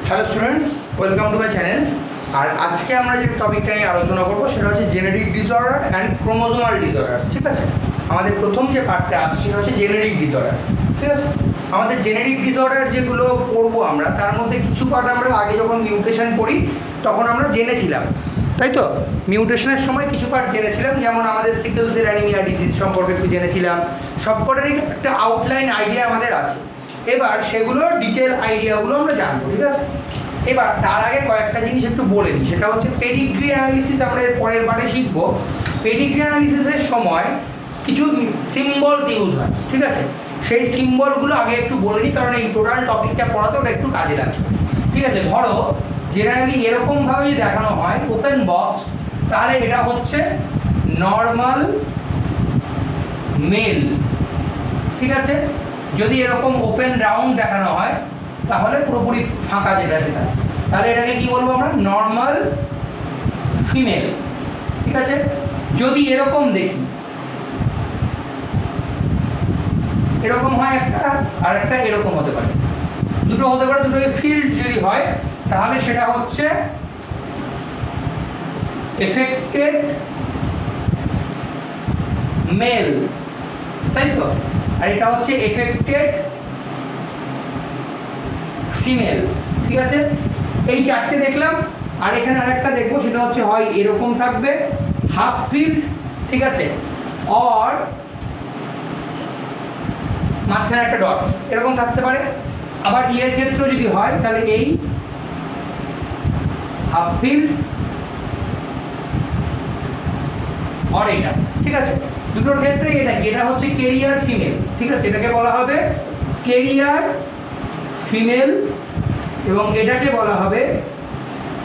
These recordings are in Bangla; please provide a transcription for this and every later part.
Hello students, welcome to my channel. আর আজকে আমরা যে টপিকটা নিয়ে আলোচনা করবো সেটা হচ্ছে genetic disorder and chromosomal disorder. ঠিক আছে, আমাদের প্রথম যে পার্টটা আসছে সেটা হচ্ছে জেনেটিক ডিসঅর্ডার। ঠিক আছে, আমাদের জেনেটিক ডিসঅর্ডার যেগুলো পড়বো আমরা, তার মধ্যে কিছু পার্ট আমরা আগে যখন মিউটেশন পড়ি তখন আমরা জেনেছিলাম, তাই তো? মিউটেশনের সময় কিছু পার্ট জেনেছিলাম, যেমন আমাদের সিকেল সেল অ্যানিমিয়া ডিজিজ সম্পর্কে একটু জেনেছিলাম। সবকটারই একটা আউটলাইন আইডিয়া আমাদের আছে। এবার সেগুলোর ডিটেল আইডিয়াগুলো আমরা জানবো। ঠিক আছে, এবার তার আগে কয়েকটা জিনিস একটু বলে নিই। সেটা হচ্ছে পেডিগ্রি অ্যানালিসিস। আমরা এর পরের পার্টে শিখবো। পেডিগ্রি অ্যানালিসিসের সময় কিছু সিম্বল ইউজ হয়। ঠিক আছে, সেই সিম্বলগুলো আগে একটু বলে নিই, কারণ এই টোটাল টপিকটা পড়াতে ওটা একটু কাজে লাগবে। ঠিক আছে, ধরো জেনারেলি এরকমভাবে যদি দেখানো হয় ওপেন বক্স, তাহলে এটা হচ্ছে নর্মাল মেল। ঠিক আছে, যদি এরকম ওপেন রাউন্ড দেখানো হয় তাহলে পুরোপুরি ফাঁকা যেটা সেটা, তাহলে এটাকে কি বলবো আমরা? Normal female. ঠিক আছে, যদি এরকম দেখি, এরকম হয় একটা, আর একটা এরকম হতে পারে, দুটো হতে পারে, দুটো ফিল্ড যদি হয় তাহলে সেটা হচ্ছে এফেক্টেড মেল, তাই তো? আর এটা হচ্ছে এফেক্টেড ফিমেল। ঠিক আছে, এই চারটে দেখলাম। আর এখানে আরেকটা দেখবো, সেটা হচ্ছে হয় এরকম থাকবে হাফ ফিল্ড, ঠিক আছে, অর মাঝখানে একটা ডট এরকম থাকতে পারে। আবার ইয়ের ক্ষেত্রে যদি হয় তাহলে এই হাফ ফিল্ড অর এটা। ঠিক আছে, দুটোর ক্ষেত্রে এটা হচ্ছে কেরিয়ার ফিমেল। ঠিক আছে, এটাকে বলা হবে কেরিয়ার ফিমেল এবং এটাকে বলা হবে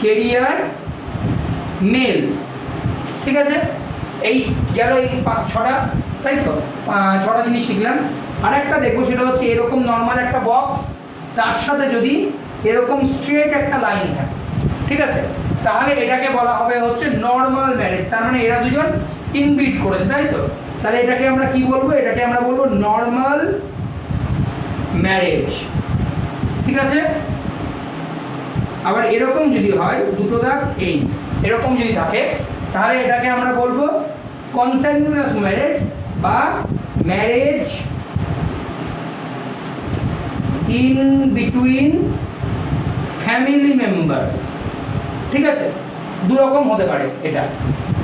কেরিয়ার মেল। ঠিক আছে, এই গেল এই 5-6টা, তাই তো? 6টা জিনিস শিখলাম। আরেকটা দেখবো, সেটা হচ্ছে এরকম নর্মাল একটা বক্স, তার সাথে যদি এরকম স্ট্রেট একটা লাইন থাকে, ঠিক আছে, তাহলে এটাকে বলা হবে হচ্ছে নর্মাল ম্যারেজ। তার মানে এরা দুজন ইনব্রিড করেছে, তাই তো? তাহলে এটাকে আমরা কি বলবো? এটাকে আমরা বলবো নর্মাল ম্যারেজ। ঠিক আছে, আবার এরকম যদি হয় দুটো দাগ এই এরকম যদি থাকে তাহলে এটাকে আমরা বলবো কনস্যাঙ্গুইনাস ম্যারেজ বা marriage in between family members. ঠিক আছে, দুরকম হতে পারে এটা,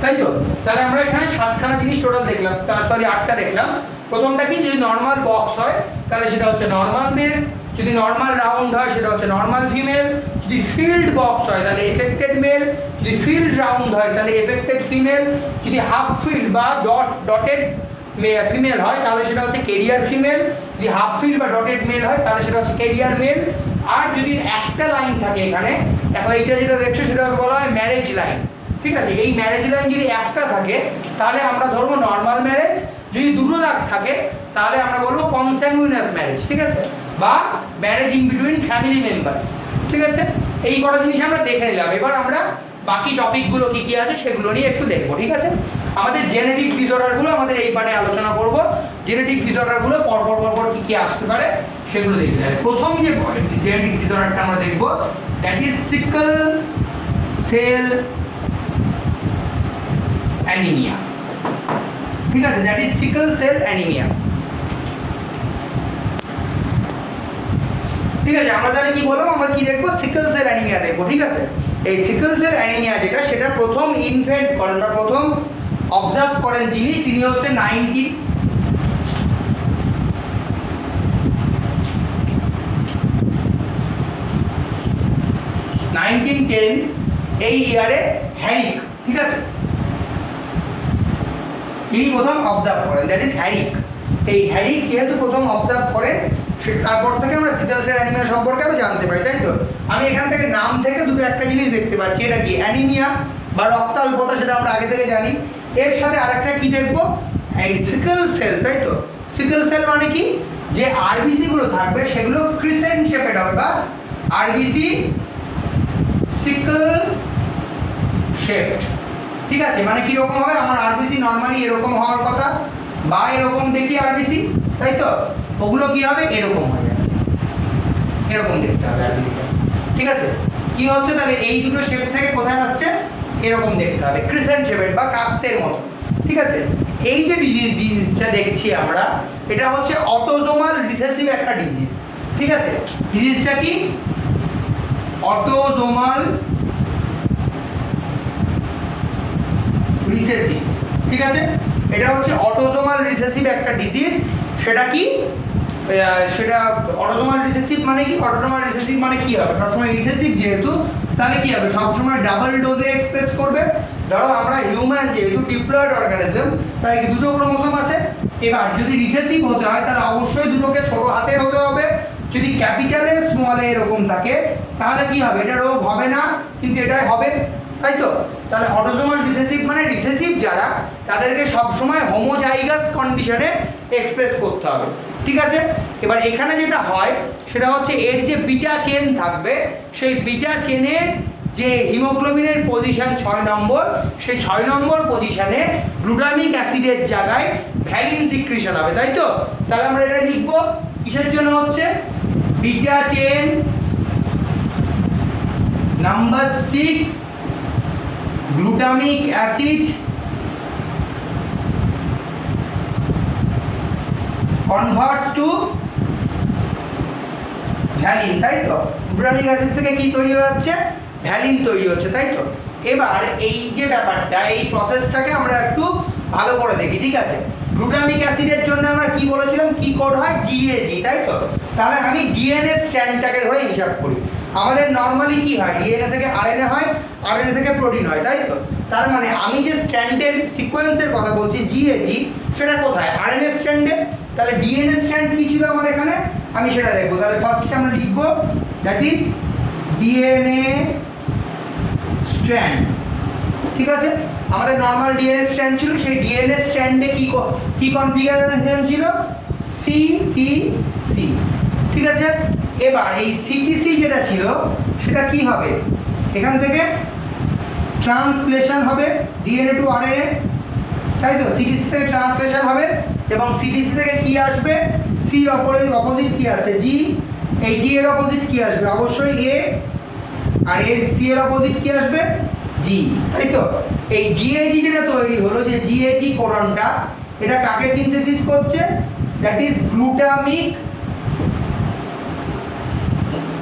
তাই তো? তাহলে আমরা এখানে 7খানা জিনিস টোটাল দেখলাম, তার সরি 8টা দেখলাম। প্রথমটা কি? যদি নর্মাল বক্স হয় তাহলে সেটা হচ্ছে নর্মাল মেল, যদি নর্মাল রাউন্ড হয় সেটা হচ্ছে নর্মাল ফিমেল, যদি ফিল্ড বক্স হয় তাহলে এফেক্টেড মেল, যদি ফিল্ড রাউন্ড হয় তাহলে এফেক্টেড ফিমেল, যদি হাফ ফিল্ড বা ডটেড ফিমেল হয় তাহলে সেটা হচ্ছে কেরিয়ার ফিমেল, যদি হাফ ফিল্ড বা ডটেড মেল হয় তাহলে সেটা হচ্ছে কেরিয়ার মেল। আর যদি একটা লাইন থাকে এখানে, দেখো এইটা যেটা দেখছো সেটাকে বলা হয় ম্যারেজ লাইন। ঠিক আছে, এই ম্যারেজ লাইন যদি একটা থাকে তাহলে আমরা ধরবো নর্মাল ম্যারেজ, যদি দুটো দাগ থাকে তাহলে আমরা বলবো কনস্যাঙ্গুইনাস ম্যারেজ। ঠিক আছে, বা marriage in between family members. ঠিক আছে, এই কটা জিনিস আমরা দেখে নিলাম। এবার আমরা বাকি টপিকগুলো কী কী আছে সেগুলো নিয়ে একটু দেখবো। ঠিক আছে, আমাদের জেনেটিক ডিসঅর্ডারগুলো আমাদের এই পার্টে আলোচনা করব। জেনেটিক ডিসঅর্ডারগুলো পরপর কী কী আসতে পারে সেগুলো দেখতে হবে। প্রথম যে জেনেটিক ডিসঅর্ডারটা আমরা দেখবো, that is sickle cell anaemia. ঠিক আছে, that is sickle cell anaemia. ঠিক আছে, আমরা তাহলে কি বললাম? আমরা কি দেখবো? সিকেল সেল অ্যানিমিয়া দেখবো। ঠিক আছে, এই সিকেল সেল অ্যানিমিয়া যেটা, সেটা প্রথম ইনভেন্ট করেন বা প্রথম অবজার্ভ করেন যিনি, তিনি হচ্ছে 1910 এই ইয়ারে হ্যারিক। ঠিক আছে, তিনি প্রথম অবজার্ভ করেন, দ্যাট ইজ হ্যারিক। এই হ্যারিক যেহেতু প্রথম অবজার্ভ করেন, তারপর থেকে আমরা সিকেল সেল অ্যানিমিয়া সম্পর্কে আরও জানতে পারি, তাই তো? আমি এখান থেকে নাম থেকে দুটো একটা জিনিস দেখতে পাচ্ছি, এটা কি? অ্যানিমিয়া বা রক্তাল্পতা, সেটা আমরা আগে থেকে জানি। এর সাথে আরেকটা কি দেখবো? এই সিকেল সেল, তাই তো? সিকেল সেল মানে কি? যে আরবিসিগুলো থাকবে সেগুলো ক্রিসেন্ট শেপেড হবে, বা আরবিসি সিকেল শেপড। ঠিক আছে, মানে কীরকম হবে? আমার আরবিসি নর্মালি এরকম হওয়ার কথা, বা এরকম দেখি আরবিসি, তাই তো? ওগুলো কি হবে? এরকম হবে, এরকম দেখতে হবে আরবিসিটা। ঠিক আছে, কি হচ্ছে তাহলে এই দুটো শেপ থেকে কোথায় আসছে, এরকম দেখতে হবে ক্রিসেন্ট শেপের বা কাস্তের মতো। ঠিক আছে, এই যে ডিজিজটা দেখছি আমরা, এটা হচ্ছে অটোজোমাল রিসেসিভ একটা ডিজিজ। ঠিক আছে, ডিজিজটা কি, অটোজোমাল রিসেসিভ। ঠিক আছে, এটা হচ্ছে অটোজোমাল রিসেসিভ একটা ডিজিজ। সেটা কি, সেটা অটোজোমাল রিসেসিভ মানে কি, অটোজোমাল রিসেসিভ মানে কি হবে, সবসময় রিসেসিভ যেহেতু, তাহলে কি হবে, সবসময় ডাবল ডোজে এক্সপ্রেস করবে। ধরো আমরা হিউম্যান যেহেতু ডিপ্লয়েড অর্গানিজম, তাই দুটো ক্রোমোসোম আছে। এবার যদি রিসেসিভ হতে হয় তাহলে অবশ্যই দুটোকে ছোট হাতের হতে হবে। যদি ক্যাপিটালে স্মলে এরকম থাকে তাহলে কি হবে, এটা রোগ হবে না, কিন্তু এটাই হবে, তাই তো। তাহলে অটোজোমাল রিসেসিভ মানে রিসেসিভ যারা, তাদেরকে সবসময় হোমোজাইগাস কন্ডিশনে এক্সপ্রেস করতে হবে। ঠিক আছে, এবার এখানে যেটা হয় সেটা হচ্ছে এর যে বিটা চেন থাকবে, সেই বিটা চেনের যে হিমোগ্লোবিনের পজিশন 6 নম্বর, সেই 6 নম্বর পজিশনে গ্লুটামিক অ্যাসিডের জায়গায় ভ্যালিন সিক্রিশন হবে, তাই তো। তাহলে আমরা এটা লিখবো কিসের জন্য হচ্ছে, beta chain number 6 glutamic acid converts to valine, তাই তো। গ্লুটামিক অ্যাসিড থেকে কি তৈরি হচ্ছে, ভ্যালিন তৈরি হচ্ছে, তাই তো। এবার এই যে ব্যাপারটা, এই প্রসেসটাকে আমরা একটু ভালো করে দেখি। ঠিক আছে, গ্লুটামিক অ্যাসিডের জন্য আমরা কি বলেছিলাম, কি কোড হয়, জিএজি, তাই তো। তাহলে আমি ডিএনএ স্ট্র্যান্ডটাকে ধরে হিসাব করি। আমাদের নর্মালি কি হয়, ডিএনএ থেকে আরএনএ হয়, আরএনএ থেকে প্রোটিন হয়, তাই তো। তার মানে আমি যে স্ট্র্যান্ডের সিকোয়েন্সের কথা বলছি জিএজি, সেটা কোথায়, আরএনএ স্ট্র্যান্ডে। তাহলে ডিএনএ স্ট্র্যান্ড কি ছিল আমার এখানে, আমি সেটা দেখবো। তাহলে ফার্স্টে আমরা লিখবো দ্যাট ইজ ডিএনএ স্ট্র্যান্ড। ঠিক আছে, আমাদের নর্মাল ডিএনএ স্ট্র্যান্ড ছিল, সেই ডিএনএ স্ট্র্যান্ডে কি কনফিগারেশন ছিল, সিটিসি। ঠিক আছে, এবার এই সিটিসি যেটা ছিল সেটা কি হবে, এখান থেকে ট্রান্সলেশন হবে ডিএনএ টু আরএনএ, তাই তো। সিটিসি থেকে ট্রান্সলেশন হবে এবং সিটিসি থেকে কি আসবে, সি অপোজিট কি আসছে, জি। এই ডি এর অপোজিট কি আসবে, অবশ্যই এ, আর এর সি এর অপোজিট কি আসবে, জি, তাই তো। এই জিএজি যেটা তৈরি হলো, যে জিএজি কোডনটা, এটা কাকে সিনথেসিস করছে, দ্যাট ইজ গ্লুটামিক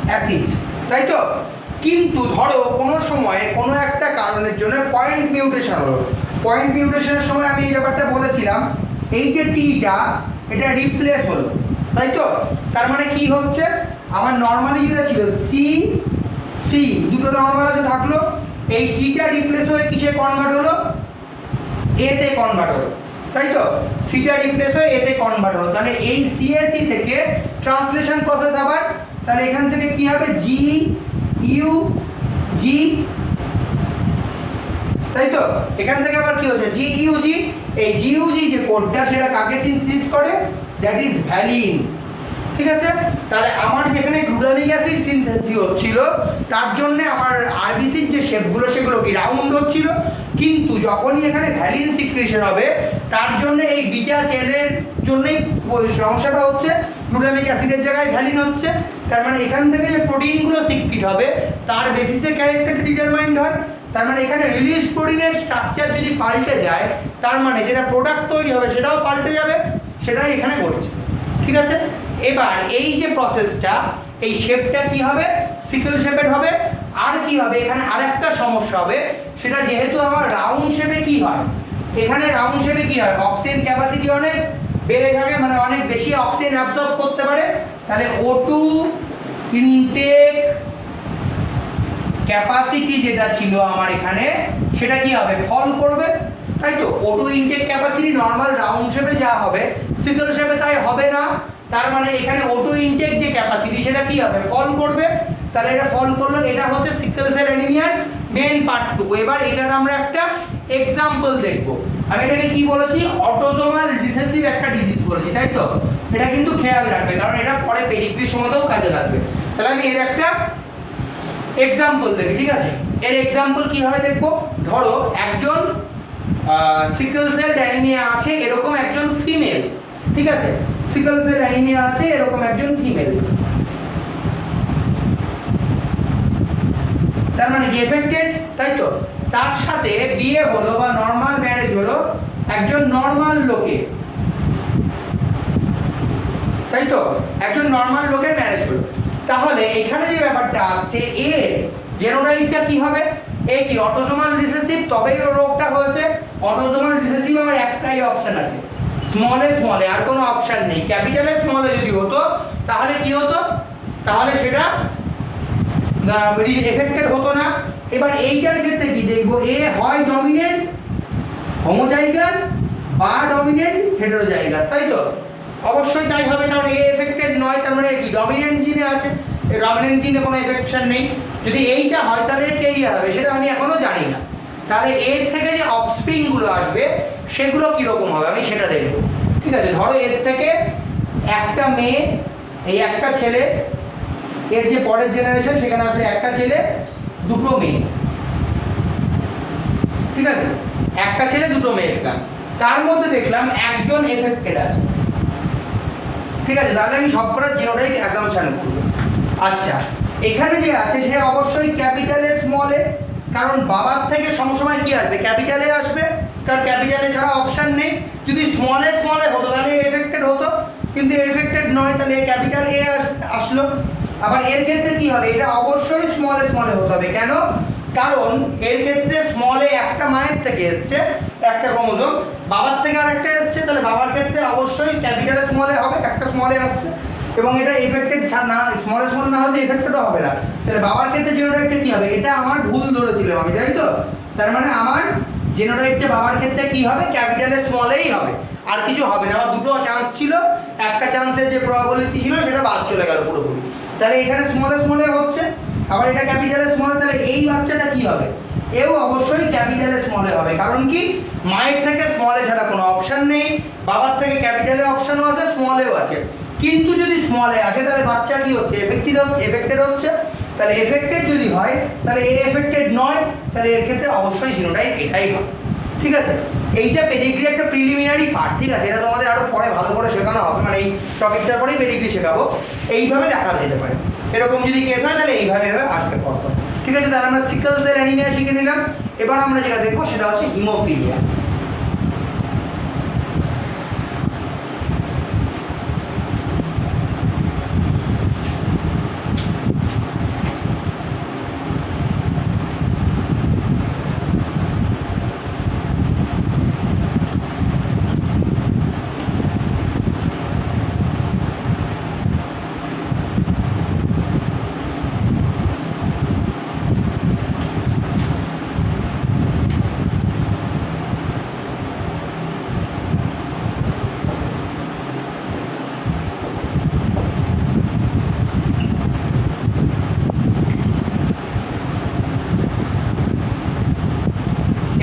অ্যাসিড, তাই তো। কিন্তু ধরো কোনো সময় কোনো একটা কারণের জন্য পয়েন্ট মিউটেশন হলো। পয়েন্ট মিউটেশনের সময় আমি এই ব্যাপারটা বলেছিলাম, এই যে টিটা এটা রিপ্লেস হলো, তাই তো। তার মানে কি হচ্ছে, আমার নর্মালি যেটা ছিল সি সি, দুটো নর্মাল আছে থাকলো, এই সিটা রিপ্লেস হয়ে কিসে কনভার্ট হলো, এতে কনভার্ট হলো, তাই তো। সিটা রিপ্লেস হয়ে এতে কনভার্ট হলো। তাহলে এই সিএসি থেকে ট্রান্সলেশন প্রসেস আবার, তাহলে এখান থেকে কি হবে, জি ইউ জি, তাই তো। এখান থেকে আবার কি হচ্ছে, জি ইউ জি। এই জি ইউ জি যে কোডটা, সেটা কাকে সিনথেসিস করে, দ্যাট ইজ ভ্যালিন। ঠিক আছে, তাহলে আমার যেখানে গ্লুটামিক অ্যাসিড সিনথেসিস হচ্ছিল, তার জন্য আমার আরবিসির যে শেপগুলো সেগুলো কি রাউন্ড হচ্ছিল, কিন্তু যখনই এখানে ভ্যালিন সিক্রেশন হবে, তার জন্য এই বিটা চেনের জন্যই সমস্যাটা হচ্ছে, গ্লুটামিক অ্যাসিডের জায়গায় ভ্যালিন হচ্ছে। তার মানে এখান থেকে যে প্রোটিনগুলো সিক্রিট হবে তার বেসিসে ক্যারেক্টারটা ডিটারমাইন্ড হয়। তার মানে এখানে রিলিজ প্রোটিনের স্ট্রাকচার যদি পাল্টে যায়, তার মানে যেটা প্রোডাক্ট তৈরি হবে সেটাও পাল্টে যাবে, সেটাই এখানে ঘটছে। ঠিক আছে, এবার এই যে প্রসেসটা, এই শেপটা কি হবে, সিকেল শেপের হবে। আর কি হবে, এখানে আরেকটা সমস্যা হবে, সেটা যেহেতু আমার রাউন্ড শেপে কি হয়, এখানে রাউন্ড শেপে কি হয়, অক্সিজেন ক্যাপাসিটি অনেক বেড়ে থাকে, মানে অনেক বেশি অক্সিজেন অ্যাবজর্ব করতে পারে। তাহলে O2 ইনটেক ক্যাপাসিটি যেটা ছিল আমার এখানে, সেটা কি হবে, ফল করবে, তাই তো। O2 intact capacity normal round শেপে যা হবে, সিকেল শেপে তাই হবে না। তার মানে এখানে O2 ইনটেক যে ক্যাপাসিটি, সেটা কি হবে, ফল করবে। তাহলে এটা ফল করলো, এটা হচ্ছে সিকেল সেল অ্যানিমিয়ার মেন পার্টটুকু। এবার এটার আমরা একটা এক্সাম্পল দেখব। আমি এটাকে কি বলেছি, অটোজোমাল রিসেসিভ একটা ডিজিজ বলেছি, তাই তো। এটা কিন্তু খেয়াল রাখবে, কারণ এটা পরে পেডিগ্রির সময়তেও কাজে লাগবে। তাহলে আমি এর একটা এক্সাম্পল দেখি। ঠিক আছে, এর এক্সাম্পল কিভাবে দেখবো, ধরো একজন সিকেল সেল অ্যানিমিয়া আছে এরকম একজন ফিমেল। ঠিক আছে, সিকেল সেল অ্যানিমিয়া আছে এরকম একজন ফিমেল। তার মানে কি এফেক্টেড, তাই তো। তার সাথে বিয়ে হলো বা নর্মাল ম্যারেজ হলো একজন নর্মাল লোকে, তাই তো, একজন নর্মাল লোকের ম্যারেজ হলো। তাহলে এখানে যে ব্যাপারটা আসছে, এর জেনোটাইপটা কি হবে? এ কি অটোসোমাল রিসেসিভ, তবেই ওর রোগটা হয়েছে। অটোসোমাল রিসেসিভ আমার একটাই অপশন আছে, স্মলে স্মলে, আর কোনো অপশন নেই। ক্যাপিটালে স্মলে যদি হতো তাহলে কি হতো? তাহলে সেটা এফেক্টেড হতো না। এবার এইটার ক্ষেত্রে কি দেখবো? এ হয় ডমিনেন্ট হোমোজাইগাস বা ডমিনেন্ট হেটেরোজাইগাস, তাই তো। অবশ্যই তাই হবে, কারণ এ এফেক্টেড নয়, তার মানে কি ডমিনেন্ট জিনে আছে, ডমিনেন্ট জিনে কোনো এফেকশন নেই। যদি এইটা হয় তাহলে ক্যারিয়ার হবে, সেটা আমি এখনো জানি না। তাহলে এর থেকে যে অফস্প্রিংগুলো আসবে সেগুলো কীরকম হবে আমি সেটা দেখবো। ঠিক আছে, ধরো এর থেকে একটা মেয়ে, এই একটা ছেলে, এর যে পরের জেনারেশন সেখানে আসলে একটা ছেলে দুটো মেয়ে, ঠিক আছে, একটা ছেলে দুটো মেয়ে দেখলাম, তার মধ্যে দেখলাম একজন এফেক্টেড আছে। ঠিক আছে, তাহলে আমি সবকটা জিনোটাইপ অ্যাসাম্পশন করব। আচ্ছা, এখানে যে আছে সে অবশ্যই ক্যাপিটালে স্মলে, কারণ বাবার থেকে সমসময় কি আসবে? ক্যাপিটালে আসবে, কারণ ক্যাপিটালে ছাড়া অপশান নেই। যদি স্মলে স্মলে হতো তাহলে এফেক্টেড হতো, কিন্তু এফেক্টেড নয়, তাহলে ক্যাপিটাল এ আসলো। আবার এর ক্ষেত্রে কি হবে? এটা অবশ্যই স্মলে স্মলে হতে হবে। কেন? কারণ এর ক্ষেত্রে স্মলে একটা মায়ের থেকে এসছে একটা ক্রোমোজোম, বাবার থেকে আর একটা এসছে, তাহলে বাবার ক্ষেত্রে অবশ্যই ক্যাপিটালে স্মলে হবে, একটা স্মলে আসছে, এবং এটা এফেক্টেড না, স্মলে স্মল না হলে এফেক্টেডও হবে না। তাহলে বাবার ক্ষেত্রে জেনোটাইপটা কি হবে? এটা আমার ভুল ধরেছিলাম আমি, তাই তো। তার মানে আমার জেনোটাইপটা বাবার ক্ষেত্রে কি হবে? ক্যাপিটালে স্মলেই হবে, আর কিছু হবে না। আমার দুটো চান্স ছিল, একটা চান্সের যে প্রবাবিলিটি ছিল সেটা বাদ চলে গেল পুরোপুরি। তাহলে এখানে স্মলে স্মলে হচ্ছে, আবার এটা ক্যাপিটালে স্মলে, তাহলে এই বাচ্চাটা কি হবে? এও অবশ্যই ক্যাপিটালে স্মলে হবে। কারণ কি? মায়ের থেকে স্মলে ছাড়া কোনো অপশান নেই, বাবার থেকে ক্যাপিটালে অপশানও আছে, স্মলেও আছে। কিন্তু যদি স্মলে আসে তাহলে বাচ্চা কি হচ্ছে? এফেক্টেড হচ্ছে। তাহলে এফেক্টেড যদি হয় তাহলে এ এফেক্টেড নয়, তাহলে এর ক্ষেত্রে অবশ্যই জিনোটাইপ এটাই হবে। ঠিক আছে, এইটা পেডিগ্রির একটা প্রিলিমিনারি পার্ট। ঠিক আছে, এটা তোমাদের আরও পরে ভালো করে শেখানো হবে, মানে এই টপিকটার পরেই পেডিগ্রি শেখাবো। এইভাবে দেখা যেতে পারে, এরকম যদি কেস হয় তাহলে এইভাবে আসবে পরপর। ঠিক আছে, তাহলে আমরা সিকল সেল অ্যানিমিয়া শিখে নিলাম। এবার আমরা যেটা দেখবো সেটা হচ্ছে হিমোফিলিয়া।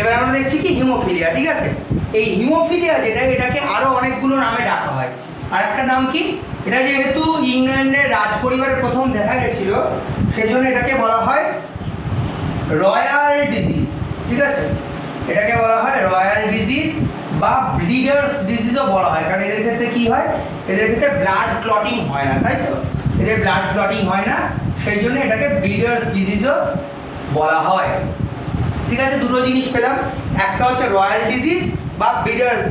এবার আমরা দেখছি কি হিমোফিলিয়া। ঠিক আছে, এই হিমোফিলিয়া যেটা, এটাকে আরো অনেকগুলো নামে ডাকা হয়। আর একটা নাম কি? এটা যেহেতু ইংল্যান্ডের রাজ পরিবারে প্রথম দেখা গেছিল সেজন্য এটাকে বলা হয় রয়্যাল ডিজিজ। ঠিক আছে, এটাকে বলা হয় রয়্যাল ডিজিজ বা ব্লিডার্স ডিজিজও বলা হয়। কারণ এদের ক্ষেত্রে কি হয়? এদের ক্ষেত্রে ব্লাড ক্লটিং হয় না, তাই তো, এদের ব্লাড ক্লটিং হয় না, সেই জন্য এটাকে ব্লিডার্স ডিজিজও বলা হয়। ঠিক আছে, দুটো জিনিস পেলাম, একটা হচ্ছে রয়্যাল ডিজিজ বা ব্লিডার্স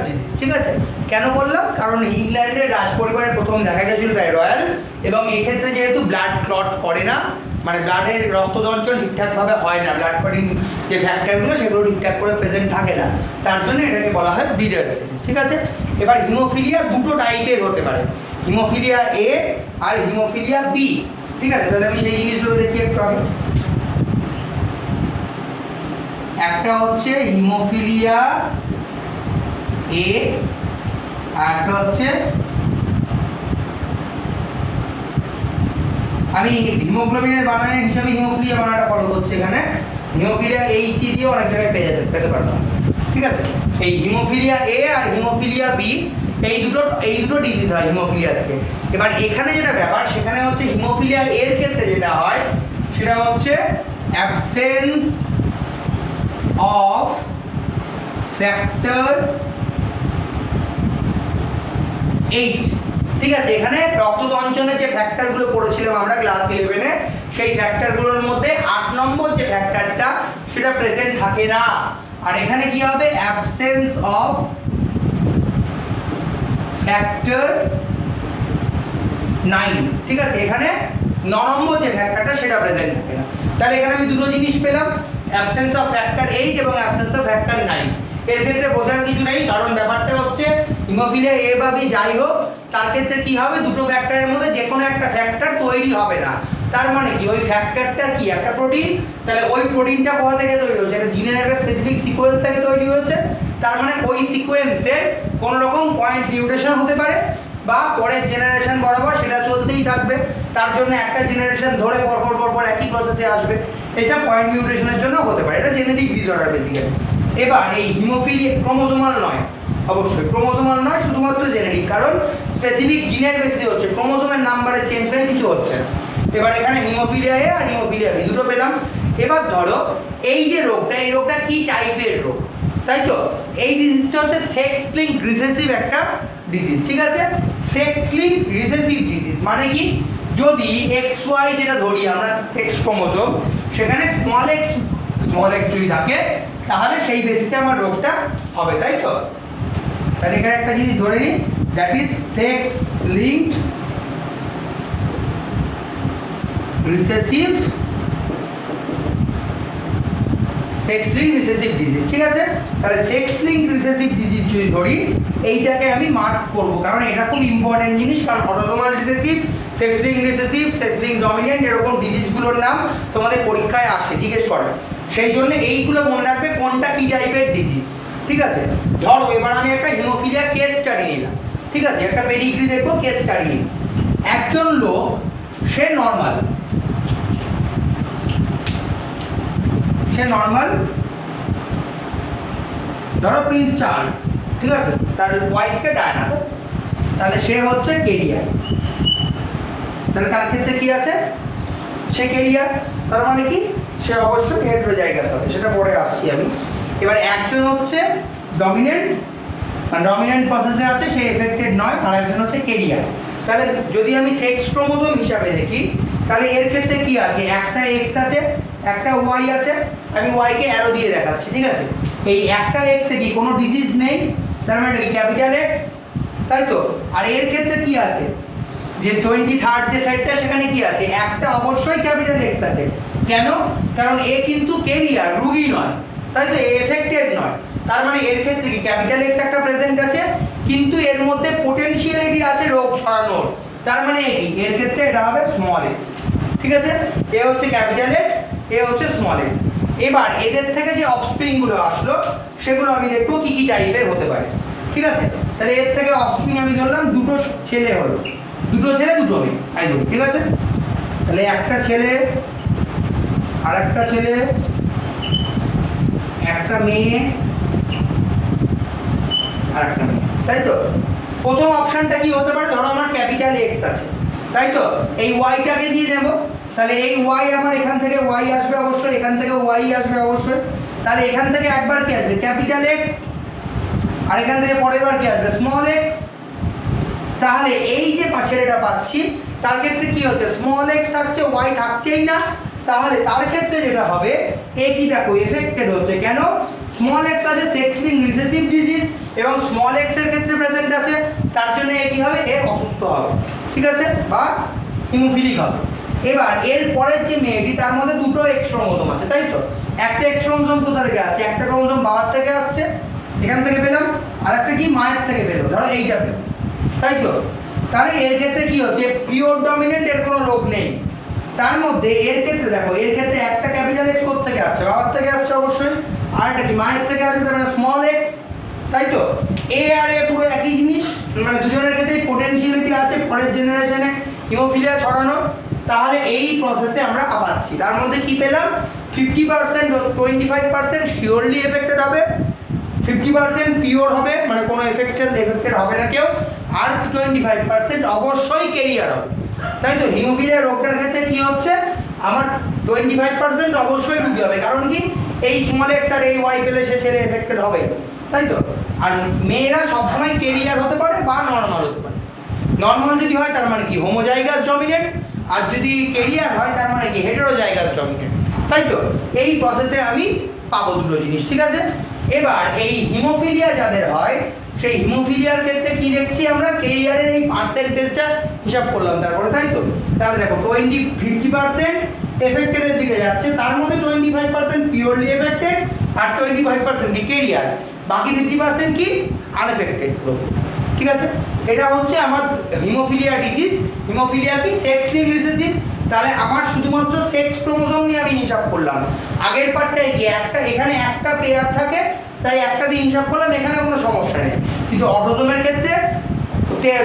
ডিজিজ। ঠিক আছে, কেন বললাম? কারণ ইংল্যান্ডের রাজ পরিবারে প্রথম দেখা গেছিল তাই রয়্যাল, এবং এক্ষেত্রে যেহেতু ব্লাড ক্লট করে না, মানে ব্লাডের রক্তদঞ্চল ঠিকঠাকভাবে হয় না, ব্লাড ক্লটিং যে ফ্যাক্টরগুলো সেগুলো ঠিকঠাক করে প্রেজেন্ট থাকে না, তার জন্য এটাকে বলা হয় ব্লিডার্স ডিজিজ। ঠিক আছে, এবার হিমোফিলিয়া দুটো টাইপের হতে পারে, হিমোফিলিয়া এ আর হিমোফিলিয়া বি। ঠিক আছে, তাহলে আমি সেই জিনিসগুলো দেখি একটু আগে। একটা হচ্ছে হিমোফিলিয়া এ, আর একটা হচ্ছে, আমি হিমোগ্লোবিনের বানানের হিসাবে হিমোফিলিয়া বানানটা ফলো করছি এখানে। হিমোফিলিয়া এইচ দিয়ে অনেক জায়গায় পেতে পারতাম। ঠিক আছে, এই হিমোফিলিয়া এ আর হিমোফিলিয়া বি, এই দুটো ডিজিজ হয় হিমোফিলিয়া থেকে। এবার এখানে যেটা ব্যাপার, সেখানে হচ্ছে হিমোফিলিয়া এর ক্ষেত্রে যেটা হয় সেটা হচ্ছে অ্যাবসেন্স of factor 8। ঠিক আছে, এখানে রক্ততঞ্চনের যে ফ্যাক্টরগুলো পড়েছিলাম আমরা ক্লাস 11-এ, সেই ফ্যাক্টরগুলোর মধ্যে 8 নম্বর যে ফ্যাক্টরটা সেটা প্রেজেন্ট থাকে না। আর এখানে কি হবে, অ্যাবসেন্স অফ ফ্যাক্টর 9। ঠিক আছে, এখানে 9 নম্বর যে ফ্যাক্টরটা সেটা প্রেজেন্ট থাকে না। তাহলে এখানে আমি দুটো জিনিস পেলাম, অ্যাবসেন্স অফ ফ্যাক্টর 8 এবং অ্যাবসেন্স অফ ফ্যাক্টর 9। এর ক্ষেত্রে বোঝার কিছু নেই, কারণ ব্যাপারটা হচ্ছে হিমোফিলিয়া এ বা বি যাই হোক, তার ক্ষেত্রে কি হবে, দুটো ফ্যাক্টরের মধ্যে যে কোনো একটা ফ্যাক্টর তৈরি হবে না। তার মানে কি, ওই ফ্যাক্টরটা কি একটা প্রোটিন, তাহলে ওই প্রোটিনটা কোথা থেকে তৈরি হয়েছে, এটা জিনের একটা স্পেসিফিক সিকোয়েন্স থেকে তৈরি হয়েছে। তার মানে ওই সিকোয়েন্সের কোনো রকম পয়েন্ট মিউটেশন হতে পারে বা পরের জেনারেশন বরাবর সেটা চলতেই থাকবে, তার জন্য একটা জেনারেশন ধরে পরপর একই প্রসেসে আসবে। এটা পয়েন্ট মিউটেশনের জন্য হতে পারে, এটা জেনেটিক ডিসঅর্ডার বেসিক্যালি। এবার এই হিমোফিলিয়া ক্রোমোজোমাল নয়, অবশ্যই ক্রোমোজোমাল নয়, শুধুমাত্র জেনেটিক, কারণ স্পেসিফিক জিনের বেসিসে হচ্ছে, ক্রোমোজোমের নাম্বারে চেঞ্জ হয়ে কিছু হচ্ছে না। এবার এখানে হিমোফিলিয়া এ আর হিমোফিলিয়া বি দুটো পেলাম। এবার ধরো এই যে রোগটা, এই রোগটা কি টাইপের রোগ, তাই তো? এই ডিজিজটা হচ্ছে সেক্স লিঙ্ক রিসেসিভ একটা ডিজিজ। ঠিক আছে, সেক্স লিঙ্ক রিসেসিভ ডিজিজ মানে কি, যদি XY যেটা ধরি আমরা সেক্স ক্রোমোজোম, সেখানে স্মল এক্স যদি থাকে তাহলে সেই বেসিসে আমার রোগটা হবে, তাই তো? তাহলে এখানে একটা জিনিস ধরে নিই, that is sex linked recessive disease. ঠিক আছে, তাহলে সেক্স লিঙ্ক রিসেসিভ ডিজিজ যদি ধরি, এইটাকে আমি মার্ক করব, কারণ এটা খুব ইম্পর্টেন্ট জিনিস। কারণ autosomal recessive, sex link recessive, sex link dominant, এরকম ডিজিজগুলোর নাম তোমাদের পরীক্ষায় আসে, জিজ্ঞেস করে। সেই জন্য এইগুলো মনে রাখবে কোনটা কি টাইপের ডিজিজ। ঠিক আছে, ধরো এবার আমি একটা হিমোফিলিয়া কেস স্টাডি নিলাম। ঠিক আছে, একটা পেডিগ্রি দেখবো, কেস স্টাডি। একজন লোক, সে নর্মাল, ধরো প্রিন্স চার্লস। ঠিক আছে, তার ওয়াইফকে ডায়না, তাহলে সে হচ্ছে কেরিয়ার। তাহলে তার ক্ষেত্রে কি আছে, সে কেরিয়ার, তার মানে কি, সে অবশ্যই হেটেরোজাইগাস হবে, সেটা পরে আসছি আমি। এবার একজন হচ্ছে ডমিনেন্ট, মানে ডমিনেন্ট প্রসেসে আছে, সে এফেক্টেড নয়, আর একজন হচ্ছে কেরিয়ার। তাহলে যদি আমি সেক্স ক্রোমোজোম হিসাবে দেখি, তাহলে এর ক্ষেত্রে কি আছে, একটা এক্স আছে, একটা ওয়াই আছে। আমি ওয়াইকে অ্যারো দিয়ে দেখাচ্ছি। ঠিক আছে, এই একটা এক্সে কি কোনো ডিজিজ নেই, তার মানে ক্যাপিটাল এক্স, তাই তো? আর এর ক্ষেত্রে কি আছে, যে 23rd যে সেটটা, সেখানে কি আছে, একটা অবশ্যই ক্যাপিটাল এক্স আছে। কেন? কারণ এ কিন্তু কেরিয়ার, রুগী নয়, তাই তো? এফেক্টেড নয়। তার মানে এর ক্ষেত্রে কি ক্যাপিটাল এক্স একটা প্রেজেন্ট আছে, কিন্তু এর মধ্যে পোটেনশিয়ালিটি আছে রোগ ছড়ানোর। তার মানে কি, এর ক্ষেত্রে এটা হবে স্মল এক্স। ঠিক আছে, এ হচ্ছে ক্যাপিটাল এক্স, এ হচ্ছে স্মল এক্স। এবার এদের থেকে যে অফস্প্রিংগুলো আসলো, সেগুলো আমি দেখবো কি কি টাইপের হতে পারে। ঠিক আছে, তাহলে এর থেকে অফস্প্রিং আমি ধরলাম, দুটো ছেলে হলো, দুটো ছেলে দুটো মেয়ে, তাই ধরি। ঠিক আছে, তাহলে একটা ছেলে আর একটা ছেলে, একটা মেয়ে আর একটা মেয়ে, তাই তো? প্রথম অপশনটা কি হতে পারে, ধরো আমার ক্যাপিটাল এক্স আছে, তাই তো? এই ওয়াইটাকে দিয়ে দেব, তাহলে এই ওয়াই আমার এখান থেকে ওয়াই আসবে অবশ্যই, এখান থেকে ওয়াই আসবে অবশ্যই। তাহলে এখান থেকে একবার কি আসবে, ক্যাপিটাল এক্স, আর এখান থেকে পরের বার কি আসবে, স্মল এক্স। তাহলে এই যে ছেলেটা পাচ্ছি, তার ক্ষেত্রে কি হচ্ছে, স্মল এক্স থাকছে, ওয়াই থাকছেই না। তাহলে তার ক্ষেত্রে যেটা হবে, এ কি দেখো এফেক্টেড হচ্ছে, কেন, স্মল এক্স আছে সেক্স লিঙ্ক রিসেসিভ ডিজিজ, এবং স্মল এক্স এর ক্ষেত্রে প্রেজেন্ট আছে, তার জন্য এ কি হবে, এ অসুস্থ হবে। ঠিক আছে, বা হিমোফিলিক হবে। এবার এর পরের যে মেয়েটি, তার মধ্যে দুটো এক্স ক্রোমোজোম আছে, তাই তো? একটা এক্স ক্রোমোজোম কোথা থেকে আসছে, একটা ক্রোমোজোম বাবার থেকে আসছে, এখান থেকে পেলাম, আর একটা কি মায়ের থেকে পেলো, ধরো এইটা পেলো, তাই তো? তাহলে এর ক্ষেত্রে কি হচ্ছে, পিওর ডমিনেন্ট, এর কোনো রোগ নেই। তার মধ্যে এর ক্ষেত্রে দেখো, এর ক্ষেত্রে একটা ক্যাপিটাল এক্স কোথা থেকে আসছে, বাবার থেকে আসছে অবশ্যই, আর একটা কি মায়ের থেকে আসবে, তার মানে স্মল এক্স, তাই তো? এ আর এ পুরো একই জিনিস, মানে দুজনের ক্ষেত্রেই পোটেনশিয়ালিটি আছে পরের জেনারেশনে হিমোফিলিয়া ছড়ানো। তাহলে এই প্রসেসে আমরা আপাচ্ছি, তার মধ্যে কি পেলাম, 50% 25% শিওরলি এফেক্টেড হবে, 50% পিওর হবে, মানে কোনো এফেক্টেড হবে না কেউ, আর 25% অবশ্যই কেরিয়ার হবে, তাই তো? হিমোফিলিয়া রোগটার ক্ষেত্রে কি হচ্ছে, আমার 25% অবশ্যই রুগী হবে, কারণ কি, এই স্মল এক্স আর এই ওয়াই পেলে সে ছেলে এফেক্টেড হবে, তাই তো? আর মেয়েরা সবসময় কেরিয়ার হতে পারে বা নর্মাল হতে পারে। নর্মাল যদি হয় তার মানে কি হোমোজাইগাস ডমিনেন্ট, আর যদি কেরিয়ার হয় তার মানে কি হেটেরোজাইগাস ডমিনেন্ট, তাই তো? এই প্রসেসে আমি পাবো দুটো জিনিস, ঠিক আছে? এবার এই হিমোফিলিয়া যাদের হয় সেই হিমোফিলিয়ার ক্ষেত্রে কি দেখছি আমরা, কেরিয়ারের এই পার্সেন্টেজটা হিসাব করলাম তারপরে, তাই তো? তাহলে দেখো 50% এফেক্টেডের দিকে যাচ্ছে, তার মধ্যে 25% পিওরলি এফেক্টেড আর 25% কি কেরিয়ার, বাকি 50% কি আনএফেক্টেড, ঠিক আছে? এটা হচ্ছে আমার হিমোফিলিয়া ডিজিজ। হিমোফিলিয়া কি সেক্স লিঙ্ক রিসেসিভ, তাহলে আমার শুধুমাত্র সেক্স ক্রোমোসোম নিয়ে আমি হিসাব করলাম। আগের পার্টটায় কি একটা এখানে একটা পেয়ার থাকে তাই একটা দিয়ে হিসাব করলাম, এখানে কোনো সমস্যা নেই। কিন্তু অটোজোমের ক্ষেত্রে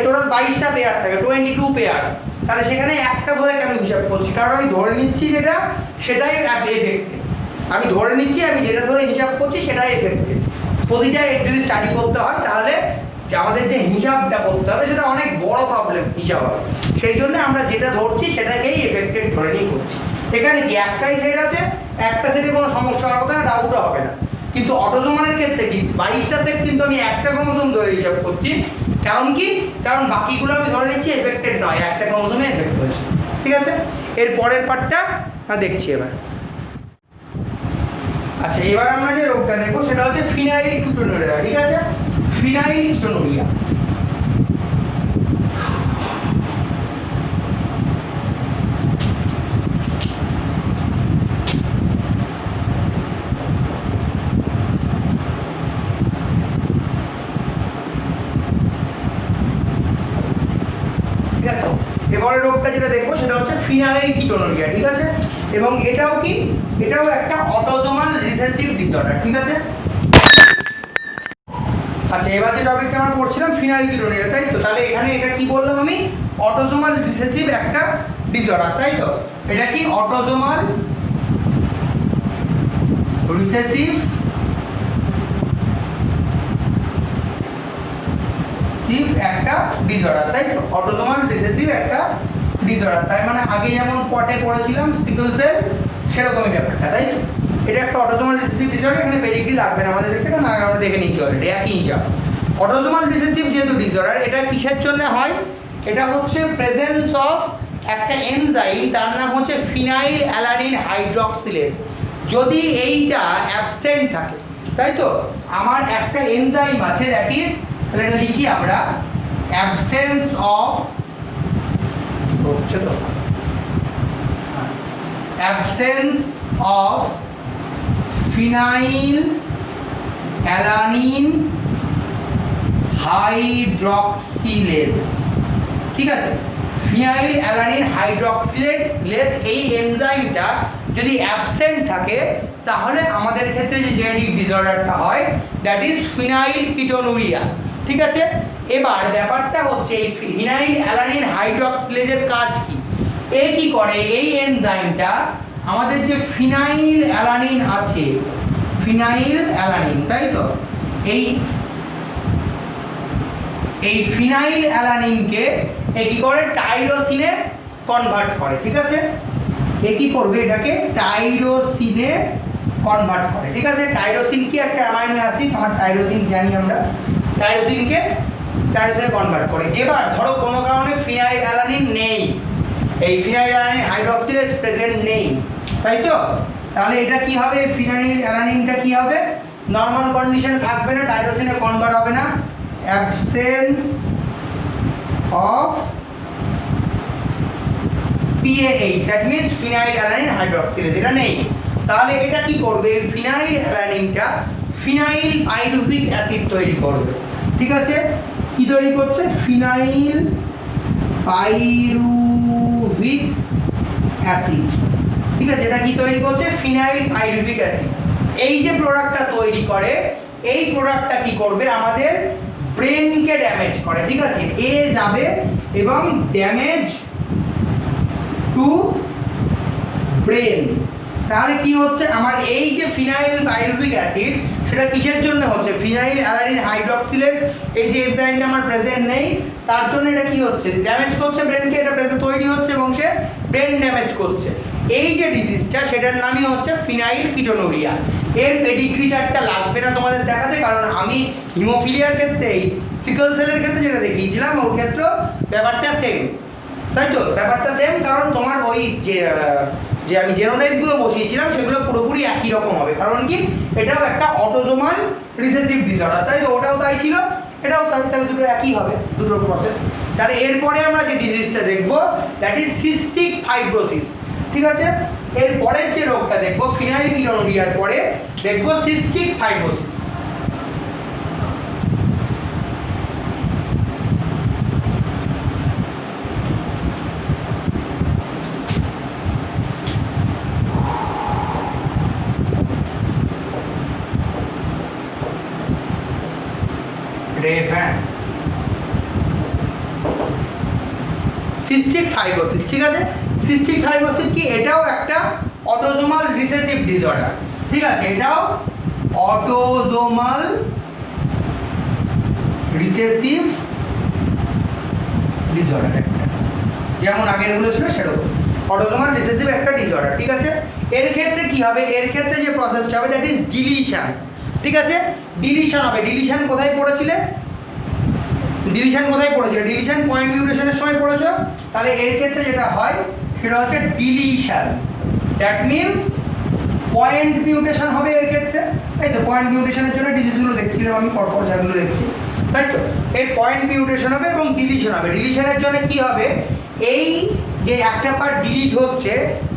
টোটাল 22টা পেয়ার থাকে, 22 পেয়ার্স, তাহলে সেখানে একটা ধরে কেন হিসাব করছি? কারণ আমি ধরে নিচ্ছি যেটা সেটাই এফেক্টেড, আমি ধরে নিচ্ছি আমি যেটা ধরে হিসাব করছি সেটাই এফেক্টেড। প্রতিটা যদি স্টাডি করতে হয় তাহলে আমাদের যে হিসাবটা করতে হবে সেটা অনেক বড় প্রবলেম হিসাব হবে, সেই জন্য আমরা যেটা ধরছি সেটাকেই এফেক্টেড ধরে নিয়ে করছি। এখানে কি একটাই সেট আছে, একটা সেটে কোনো সমস্যা হওয়ার কথা না, ডাউটও হবে না। কিন্তু অটোজোমানের ক্ষেত্রে কি 22টা সেট কিন্তু আমি একটা ক্রোমোসোম ধরে হিসাব করছি, কারণ কি? কারণ বাকিগুলো আমি ধরে নিচ্ছি এফেক্টেড নয়, একটা ক্রোমোসোমে এফেক্ট হয়েছে, ঠিক আছে? এর পরের পার্টটা দেখছি এবার। আচ্ছা, এবার আমরা যে রোগটা দেখবো সেটা হচ্ছে ফিনাইল কিটোনুরিয়া, ঠিক আছে? ফিনাইল কিটোনুরিয়া এবারে রোগটা যেটা দেখবো সেটা হচ্ছে ফিনাইল কিটোনুরিয়া, ঠিক আছে? এবং এটাও কি, এটাও একটা অটোজোমাল রিসেসিভ ডিসঅর্ডার, ঠিক আছে? আচ্ছা, এবার যে টপিকটা আমরা পড়ছিলাম ফিনাইল কিটোনুরিয়া, তাই তো? তাহলে এখানে এটা কি বললাম আমি, অটোজোমাল রিসেসিভ একটা ডিসঅর্ডার, তাই তো? এটা কি অটোজোমাল রিসেসিভ একটা ডিসঅর্ডার, তাই তো? অটোজোমাল রিসেসিভ একটা ডিসঅর্ডার, তাই মানে আগে যেমন পটে পড়েছিলাম সিকল সেল সেরকমই ব্যাপারটা, তাই তো? এটা একটা অটোজোমাল রিসেসিভ ডিসঅর্ডার, এখানে পেডিগ্রি লাগবে না আমাদের দেখতে, কারণ আগে আমরা দেখে নিচ্ছি অলরেডি, একই হিসাব। অটোজোমাল রিসেসিভ যেহেতু ডিসঅর্ডার, এটা কিসের জন্য হয়? এটা হচ্ছে প্রেজেন্স অফ একটা এনজাইম, তার নাম হচ্ছে ফিনাইল অ্যালানিন হাইড্রক্সিলেজ। যদি এইটা অ্যাবসেন্ট থাকে, তাই তো? আমার একটা এনজাইম আছে, দ্যাট ইজ, তাহলে এটা লিখি আমরা, অ্যাবসেন্স অফ, হচ্ছে তো, অ্যাবসেন্স অফ ফিনাইল অ্যালানিন হাইড্রক্সিলেজ, ঠিক আছে? ফিনাইল অ্যালানিন হাইড্রক্সিলেজ এই এনজাইমটা যদি অ্যাবসেন্ট থাকে তাহলে আমাদের ক্ষেত্রে যে জেনেটিক ডিসঅর্ডারটা হয় দ্যাট ইজ ফিনাইল কিটোনুরিয়া, ঠিক আছে? এবার ব্যাপারটা হচ্ছে এই ফিনাইল অ্যালানিন হাইড্রক্সিলেজের কাজ কি? এ কি করে, এই এনজাইমটা আমাদের যে ফিনাইল অ্যালানিন আছে, ফিনাইল অ্যালানিন, তাই তো? এই ফিনাইল অ্যালানিনকে এ কি করে, টাইরোসিনে কনভার্ট করে, ঠিক আছে? এ কি করবে, এটাকে টাইরোসিনে কনভার্ট করে, ঠিক আছে? টাইরোসিন কি একটা অ্যামাইনো অ্যাসিড, আমার টাইরোসিন জানি আমরা, টাইরোসিনে কনভার্ট করে। এবার ধরো কোনো কারণে ফিনাইল অ্যালানিন নেই, এই ফিনাইল অ্যালানিন হাইড্রক্সিলেজ প্রেজেন্ট নেই, তাই তো? তাহলে এটা কি হবে, ফিনাইল অ্যালানিনটা কি হবে, নর্মাল কন্ডিশনে থাকবে না, টাইরোসিনে কনভার্ট হবে না, absence of PAH, that means phenylalanine hydroxylase, এটা নেই। তাহলে এটা কি করবে, ফিনাইল অ্যালানিনটা ফিনাইল পাইরুভিক অ্যাসিড তৈরি করবে, ঠিক আছে? কি তৈরি করছে, ফিনাইল পাইরুভিক অ্যাসিড, ঠিক আছে? এটা কি তৈরি করছে, ফিনাইল পাইরুভিক অ্যাসিড। এই যে প্রোডাক্টটা তৈরি করে, এই প্রোডাক্টটা কি করবে, আমাদের ব্রেনকে ড্যামেজ করে, ঠিক আছে? এ যাবে এবং ড্যামেজ টু ব্রেন। তাহলে কি হচ্ছে, আমার এই যে ফিনাইল পাইরুভিক অ্যাসিড সেটা কিসের জন্য হচ্ছে, ফিনাইল অ্যালানিন হাইড্রক্সিলেজ এই যে এনজাইমটা আমার প্রেজেন্ট নেই, তার জন্য এটা কি হচ্ছে, ড্যামেজ করছে ব্রেনকে, এটা প্রেজেন্ট তৈরি হচ্ছে এবং সে ব্রেন ড্যামেজ করছে। এই যে ডিজিজটা সেটার নামই হচ্ছে ফিনাইল কিটোনুরিয়া। এর পেডিগ্রি চার্টটা লাগবে না তোমাদের দেখাতে, কারণ আমি হিমোফিলিয়ার ক্ষেত্রে সিকল সেলের ক্ষেত্রে যেটা দেখিয়েছিলাম ওর ক্ষেত্রে ব্যাপারটা সেম, তাই তো? ব্যাপারটা সেম, কারণ তোমার ওই যে আমি জেনোটাইপগুলো বসিয়েছিলাম সেগুলো পুরোপুরি একই রকম হবে। কারণ কি, এটাও একটা অটোজোমাল রিসেসিভ ডিসঅর্ডার, তাই তো? ওটাও তাই ছিল, এটাও তাই, তাহলে দুটো একই হবে, দুটো প্রসেস। তাহলে এরপরে আমরা যে ডিজিজটা দেখবো দ্যাট ইজ সিস্টিক ফাইব্রোসিস, ঠিক আছে? এর পরের যে রোগটা দেখবো ফিনাইলকিটোনুরিয়ার পরে দেখবো সিস্টিক ফাইব্রোসিস। সিস্টিক ফাইব্রোসিস, ঠিক আছে? সিস্টিক ফাইব্রোসিস কি, এটাও একটা অটোজোমাল রিসেসিভ ডিসঅর্ডার, ঠিক আছে? এটাও অটোজোমাল রিসেসিভ ডিসঅর্ডার একটা, যেমন আগেরগুলো ছিল সেরকম অটোজোমাল রিসেসিভ একটা ডিসঅর্ডার, ঠিক আছে? এর ক্ষেত্রে কি হবে, এর ক্ষেত্রে যে প্রসেসটা হবে দ্যাট ইজ ডিলিশন, ঠিক আছে? ডিলিশন হবে। ডিলিশন কোথায় পড়েছিলে? ডিলিশন কোথায় পড়েছিল? ডিলিশন পয়েন্ট মিউটেশনের সময় পড়েছো। তাহলে এর ক্ষেত্রে যেটা হয় সেটা হচ্ছে deletion, that means point mutation হবে এর ক্ষেত্রে, তাই তো? পয়েন্ট মিউটেশনের জন্য ডিজিজগুলো দেখছিলাম আমি পরপর যেগুলো দেখছি, তাই তো? এর পয়েন্ট মিউটেশন হবে এবং ডিলিশন হবে। ডিলিশনের জন্য কি হবে, এই যে একটা পার্ট ডিলিট হচ্ছে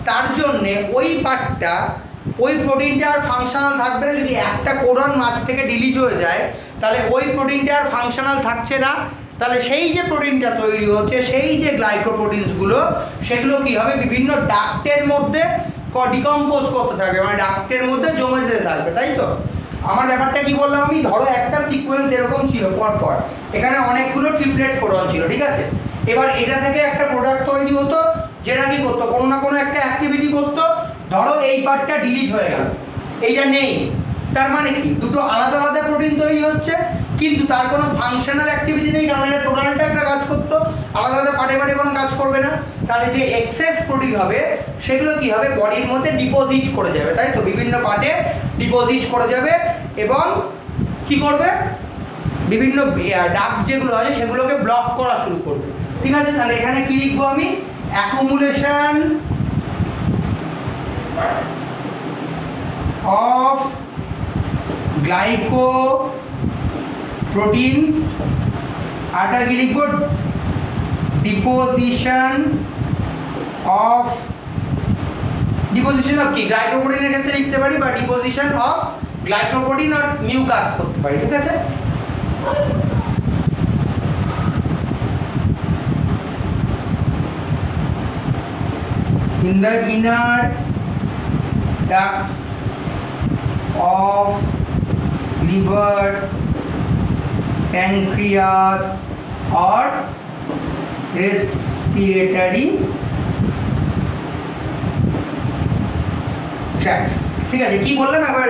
তার জন্যে ওই পার্টটা, ওই প্রোটিনটা আর ফাংশনাল থাকবে না। যদি একটা কোডন মাঝ থেকে ডিলিট হয়ে যায় তাহলে ওই প্রোটিনটা আর ফাংশনাল থাকছে না, তাহলে সেই যে প্রোটিনটা তৈরি হচ্ছে, সেই যে গ্লাইকোপ্রোটিনসগুলো, সেগুলো কি হবে, বিভিন্ন ডাক্টের মধ্যে ডিকম্পোজ করতে থাকবে, মানে ডাক্টের মধ্যে জমে যেতে থাকবে, তাই তো? আমার ব্যাপারটা কি বললাম আমি, ধরো একটা সিকোয়েন্স এরকম ছিল পরপর, এখানে অনেকগুলো ট্রিপলেট কোডন ছিল, ঠিক আছে? এবার এটা থেকে একটা প্রোডাক্ট তৈরি হতো যেটা কি করতো, কোনো না কোনো একটা অ্যাক্টিভিটি করতো। ধরো এই পার্টটা ডিলিট হয়ে গেল, এইটা নেই, তার মানে কি দুটো আলাদা আলাদা প্রোটিন তৈরি হচ্ছে, কিন্তু তার কোনো ফাংশনাল অ্যাক্টিভিটি নেই, কারণ এটা টোটালটা একটা কাজ করতো, আলাদা আলাদা পার্টে পার্টে কোনো কাজ করবে না। তাহলে যে এক্সেস প্রোটিন হবে সেগুলো কি হবে, বডির মধ্যে ডিপোজিট করে যাবে, তাই তো? বিভিন্ন পার্টে ডিপোজিট করে যাবে এবং কি করবে, বিভিন্ন ডাক্ট যেগুলো আছে সেগুলোকে ব্লক করা শুরু করবে, ঠিক আছে? তাহলে এখানে কি লিখবো আমি, অ্যাকুমুলেশন of glycoproteins আটা কি লিখবো, ডিপোজিশন অফ কি গ্লাইকোপ্রোটিনের ক্ষেত্রে লিখতে পারি, বা ডিপোজিশন অফ গ্লাইকোপ্রোটিন আর মিউকাস করতে পারি, ঠিক আছে? in the inner ducts of liver, pancreas or respiratory tract, ঠিক আছে? কি বললাম একবার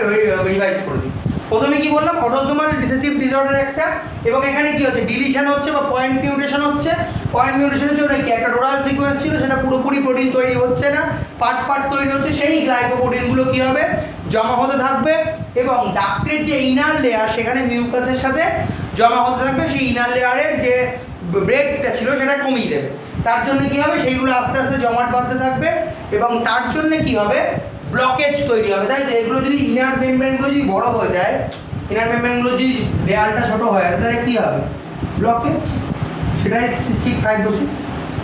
রিভাইজ করে দিই। প্রথমে কি বললাম, অটোজোমাল রিসেসিভ ডিসঅর্ডার একটা, এবং এখানে কি হচ্ছে, ডিলিশন হচ্ছে বা পয়েন্ট মিউটেশন হচ্ছে। পয়েন্ট মিউটেশনের জন্য কি একটা টোটাল সিকোয়েন্স ছিল, সেটা পুরোপুরি প্রোটিন তৈরি হচ্ছে না, পার্ট পার্ট তৈরি হচ্ছে। সেই গ্লাইকোপ্রোটিনগুলো কি হবে, জমা হতে থাকবে এবং ডাক্টের যে ইনার লেয়ার সেখানে মিউকাসের সাথে জমা হতে থাকবে। সেই ইনার লেয়ারের যে ব্রেডটা ছিল সেটা কমিয়ে দেবে। তার জন্য কি হবে, সেইগুলো আস্তে আস্তে জমাট বাঁধতে থাকবে এবং তার জন্য কি হবে, ব্লকেজ তৈরি হবে, তাই তো? এগুলো যদি ইনার মেমব্রেনগুলো যদি বড় হয়ে যায়, ইনার মেমব্রেনগুলো যদি দেয়ালটা ছোট হয় তাহলে কী হবে, ব্লকেজ, সেটাই সিস্টিক ফাইব্রোসিস,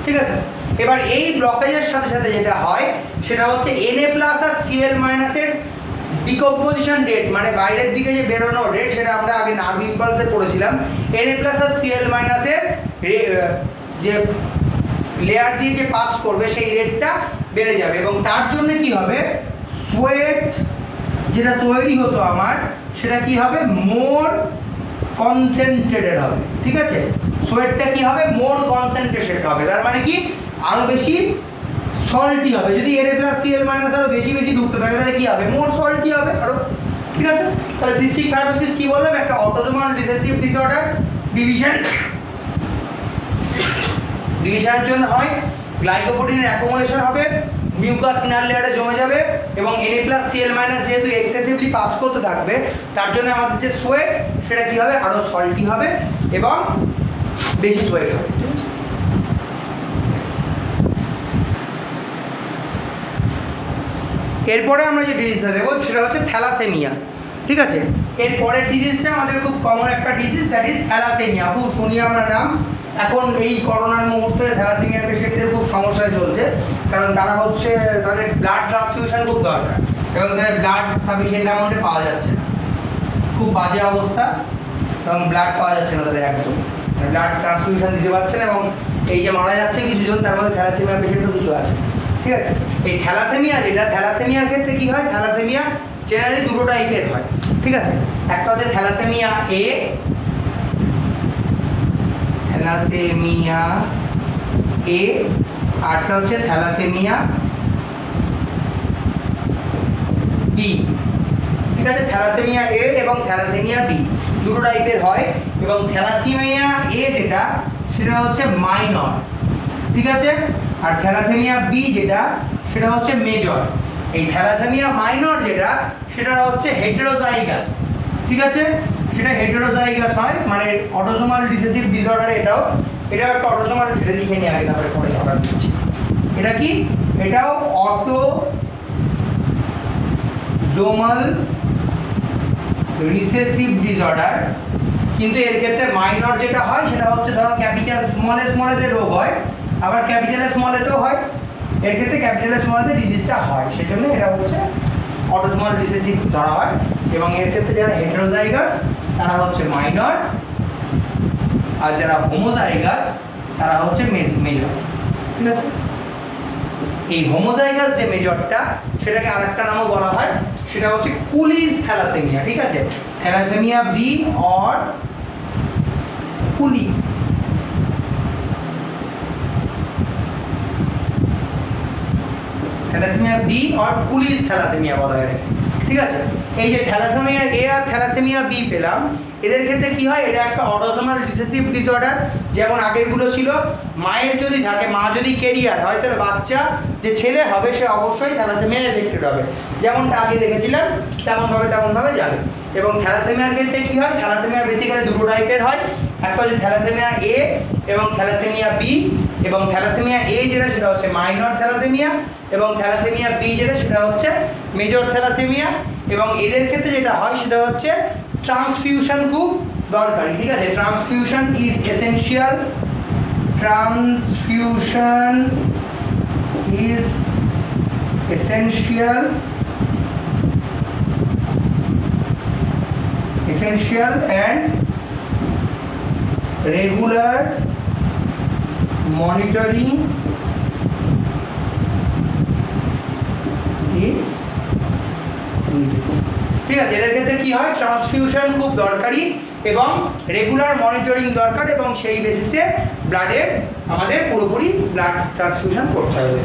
ঠিক আছে? এবার এই ব্লকেজের সাথে সাথে যেটা হয় সেটা হচ্ছে Na+ আর Cl- এর ডিকম্পোজিশন রেট, মানে বাইরের দিকে যে বেরোনো রেট, সেটা আমরা আগে নার্ভ ইম্পালসে পড়েছিলাম। Na+ আর Cl- এর যে লেয়ার দিয়ে যে পাস করবে সেই রেটটা বেড়ে যাবে এবং তার জন্য কি হবে, সোয়েট যেটা তৈরি হতো আমার, সেটা কি হবে, মোর কনসেন্ট্রেটেড হবে, ঠিক আছে? সোয়েটটা কি হবে, মোর কনসেন্ট্রেটেড হবে, তার মানে কি আরো বেশি সল্টি হবে। যদি Na+ Cl- আরো বেশি বেশি ঢুকতে থাকে তাহলে কি হবে, মোর সল্টি হবে আরো, ঠিক আছে? তাহলে সিস্টিক ফাইব্রোসিস কি বললাম, একটা অটোজোমাল রিসেসিভ ডিসঅর্ডার। ডিলিশনের জন্য হয় গ্লাইকোপ্রোটিনের অ্যাকুমুলেশন হবে, মিউকাস ইনার লেয়ারে জমে যাবে এবং Na+ Cl- যেহেতু এক্সেসিভলি পাস করতে থাকবে, তার জন্য আমাদের যে সোয়েট সেটা কী হবে, আরও সল্টি হবে এবং বেশি সোয়েট হবে। ঠিক আছে, এরপরে আমরা যে ডিজিজটা দেবো সেটা হচ্ছে থ্যালাসেমিয়া। ঠিক আছে, এর পরের ডিজিজটা আমাদের খুব কমন একটা ডিজিজ, দ্যাট ইজ থ্যালাসেমিয়া। খুব শুনি আমরা নাম। এখন এই করোনার মুহূর্তে থ্যালাসেমিয়া পেশেন্টদের খুব সমস্যায় চলছে, কারণ তারা হচ্ছে তাদের ব্লাড ট্রান্সফিউশন খুব দরকার এবং তাদের ব্লাড সাফিসিয়েন্ট অ্যামাউন্টে পাওয়া যাচ্ছে না, খুব বাজে অবস্থা, এবং ব্লাড পাওয়া যাচ্ছে না তাদের একদম, ব্লাড ট্রান্সফিউশন দিতে পারছে না, এবং এই যে মারা যাচ্ছে কিছুজন তার মধ্যে থ্যালাসেমিয়া পেশেন্টও কিছু আছে। ঠিক আছে, এই থ্যালাসেমিয়া যেটা, থ্যালাসেমিয়ার ক্ষেত্রে কী হয়, থ্যালাসেমিয়া জেনারেলি দুটো টাইপের হয়। ঠিক আছে, একটা হচ্ছে থ্যালাসেমিয়া এ, থ্যালাসেমিয়া এ, আরটা হচ্ছে থ্যালাসেমিয়া বি। ঠিক আছে, থ্যালাসেমিয়া এ এবং থ্যালাসেমিয়া বি দুটো টাইপের হয়, এবং থ্যালাসেমিয়া এ যেটা সেটা হচ্ছে মাইনর। ঠিক আছে, আর থ্যালাসেমিয়া বি যেটা সেটা হচ্ছে মেজর। এই থ্যালাসেমিয়া মাইনর যেটা সেটা হচ্ছে হেটেরোজাইগাস। ঠিক আছে, সেটা হেটেরোজাইগাস হয়, মানে অটোসোমাল রিসেসিভ ডিসঅর্ডার। এটাও একটা অটোসোমাল, সেটা লিখে নিয়ে আগে তারপরে পরে অর্ডার দিচ্ছি। এটা কি, এটাও অটোসোমাল রিসেসিভ ডিসঅর্ডার, কিন্তু এর ক্ষেত্রে মাইনর যেটা হয় সেটা হচ্ছে ধরো ক্যাপিটাল স্মলেতে রোগ হয়, আবার ক্যাপিটাল স্মলেতেও হয়। এর ক্ষেত্রে ক্যাপিটাল স্মলেতে ডিজিজটা হয়, সেজন্য এটা হচ্ছে অটোসোমাল রিসেসিভ ধরা হয়। এবং এর ক্ষেত্রে যারা হেটেরোজাইগাস তারা হচ্ছে মাইনর, আর যারা হোমোজাইগাস তারা হচ্ছে মেজর। ঠিক আছে, এই হোমোজাইগাস যে মেজরটা সেটাকে আরেকটা নামও বলা হয়, সেটা হচ্ছে কুলিস থ্যালাসেমিয়া। ঠিক আছে, thalassaemia B or Cooley. Thalassaemia B or Cooley's thalassaemia বলা হয়। ঠিক আছে, এই যে থ্যালাসেমিয়া এ আর থ্যালাসেমিয়া বি পেলাম, এদের ক্ষেত্রে কি হয়, এটা একটা অটোসোমাল রিসেসিভ ডিসঅর্ডার। যেমন আগেরগুলো ছিল, মায়ের যদি থাকে, মা যদি ক্যারিয়ার হয়, তাহলে বাচ্চা যে ছেলে হবে সে অবশ্যই থ্যালাসেমিয়া এফেক্টেড হবে, যেমনটা আগে দেখেছিলাম তেমনভাবে যাবে। এবং থ্যালাসেমিয়ার ক্ষেত্রে কি হয়, থ্যালাসেমিয়া বেসিক্যালি দুটো টাইপের হয়, একটা হচ্ছে থ্যালাসেমিয়া এ এবং থ্যালাসেমিয়া বি। এবং থ্যালাসেমিয়া এ যেটা সেটা হচ্ছে মাইনর থ্যালাসেমিয়া, এবং থ্যালাসেমিয়া বি যেটা সেটা হচ্ছে মেজর থ্যালাসেমিয়া। এবং এদের ক্ষেত্রে যেটা হয় সেটা হচ্ছে ট্রান্সফিউশন খুব দরকারি। ঠিক আছে, transfusion is essential, transfusion is essential and regular monitoring is needed. ঠিক আছে, এদের ক্ষেত্রে কি হয়, ট্রান্সফিউশন খুব দরকারি এবং রেগুলার মনিটরিং দরকার, এবং সেই বেসিসে ব্লাডের আমাদের পুরোপুরি ব্লাড ট্রান্সফিউশন করতে হবে।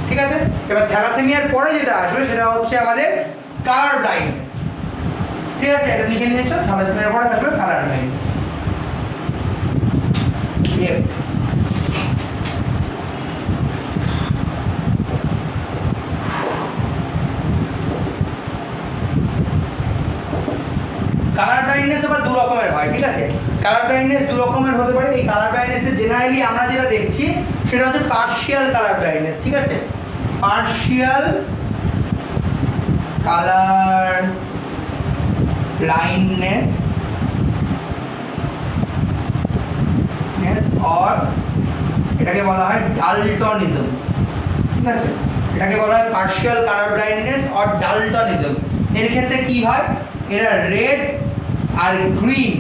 ঠিক আছে, এবার থ্যালাসেমিয়ার পরে যেটা আসবে সেটা হচ্ছে আমাদের কালার ব্লাইন্ডনেস। ঠিক আছে, এটা লিখে নিয়েছো, থ্যালাসেমিয়ার পরে আসবে কালার ব্লাইন্ডনেস। কালার ব্লাইন্ডনেস আবার দু রকমের হয়। ঠিক আছে, কালার ব্লাইন্ডনেস দু রকমের হতে পারে। এই কালার ব্লাইন্ডনেসে জেনারেলি আমরা যেটা দেখছি সেটা হচ্ছে পার্শিয়াল কালার ব্লাইন্ডনেস। ঠিক আছে, পার্শিয়াল কালার ব্লাইন্ডনেস অর এটাকে বলা হয় ডালটনিজম। ঠিক আছে, এটাকে বলা হয় পার্শিয়াল কালার ব্লাইন্ডনেস অর ডালটনিজম। এর ক্ষেত্রে কি হয়, এরা রেড আর গ্রিন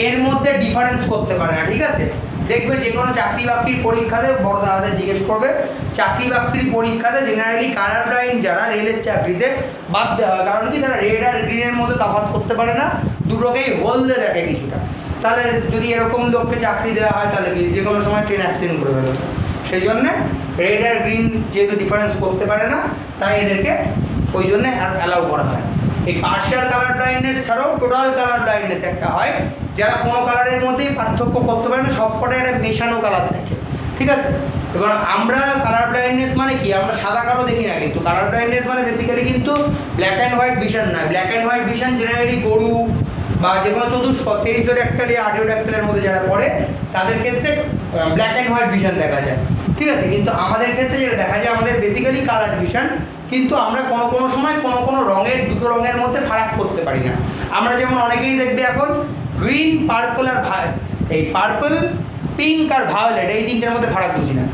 এর মধ্যে ডিফারেন্স করতে পারে না। ঠিক আছে, দেখবে যে কোনো চাকরি বাকরির পরীক্ষাতে বড় দাদাদের জিজ্ঞেস করবে, চাকরি বাকরির পরীক্ষাতে জেনারেলি কালার ব্লাইন্ড যারা রেলের চাকরিতে বাদ দেওয়া হয়, কারণ কি তারা রেড আর গ্রিনের মধ্যে তফাৎ করতে পারে না, দুটোকেই হলদে দেখে কিছুটা। তাহলে যদি এরকম লোককে চাকরি দেওয়া হয় তাহলে যে কোনো সময় ট্রেন অ্যাক্সিডেন্ট করে ফেলবে। সেই জন্যে রেড আর গ্রিন যেহেতু ডিফারেন্স করতে পারে না, তাই এদেরকে ওই জন্যে অ্যালাউ করা হয়। এই পার্শিয়াল কালার ব্লাইন্ডনেস ছাড়াও টোটাল কালার ব্লাইন্ডনেস একটা হয়, যারা কোনো কালারের মধ্যেই পার্থক্য করতে পারে না, সবকটা একটা মেশানো কালার দেখে। ঠিক আছে, এবার আমরা কালার ব্লাইন্ডনেস মানে কি, আমরা সাদা কালো দেখি না, কিন্তু কালার ব্লাইন্ডনেস মানে বেসিক্যালি কিন্তু ব্ল্যাক অ্যান্ড হোয়াইট ভিশন নয়। Black and white vision generally গরু বা যে কোনো চতুষ্পদ পেরিসোড্যাক্টাইল আর্টিওড্যাক্টাইলের মধ্যে যারা পড়ে তাদের ক্ষেত্রে ব্ল্যাক অ্যান্ড হোয়াইট ভিশন দেখা যায়, ঠিক আছে। কিন্তু আমাদের ক্ষেত্রে যেটা দেখা যায় আমাদের বেসিক্যালি কালার ভিশন, কিন্তু আমরা কোনো কোনো সময় কোনো কোনো রঙের দুটো রঙের মধ্যে ফারাক করতে পারি না। আমরা যেমন অনেকেই দেখবে এখন গ্রিন পার্পল আর এই পার্পল পিঙ্ক আর ভায়োলেট এই তিনটের মধ্যে ফারাক বুঝি না।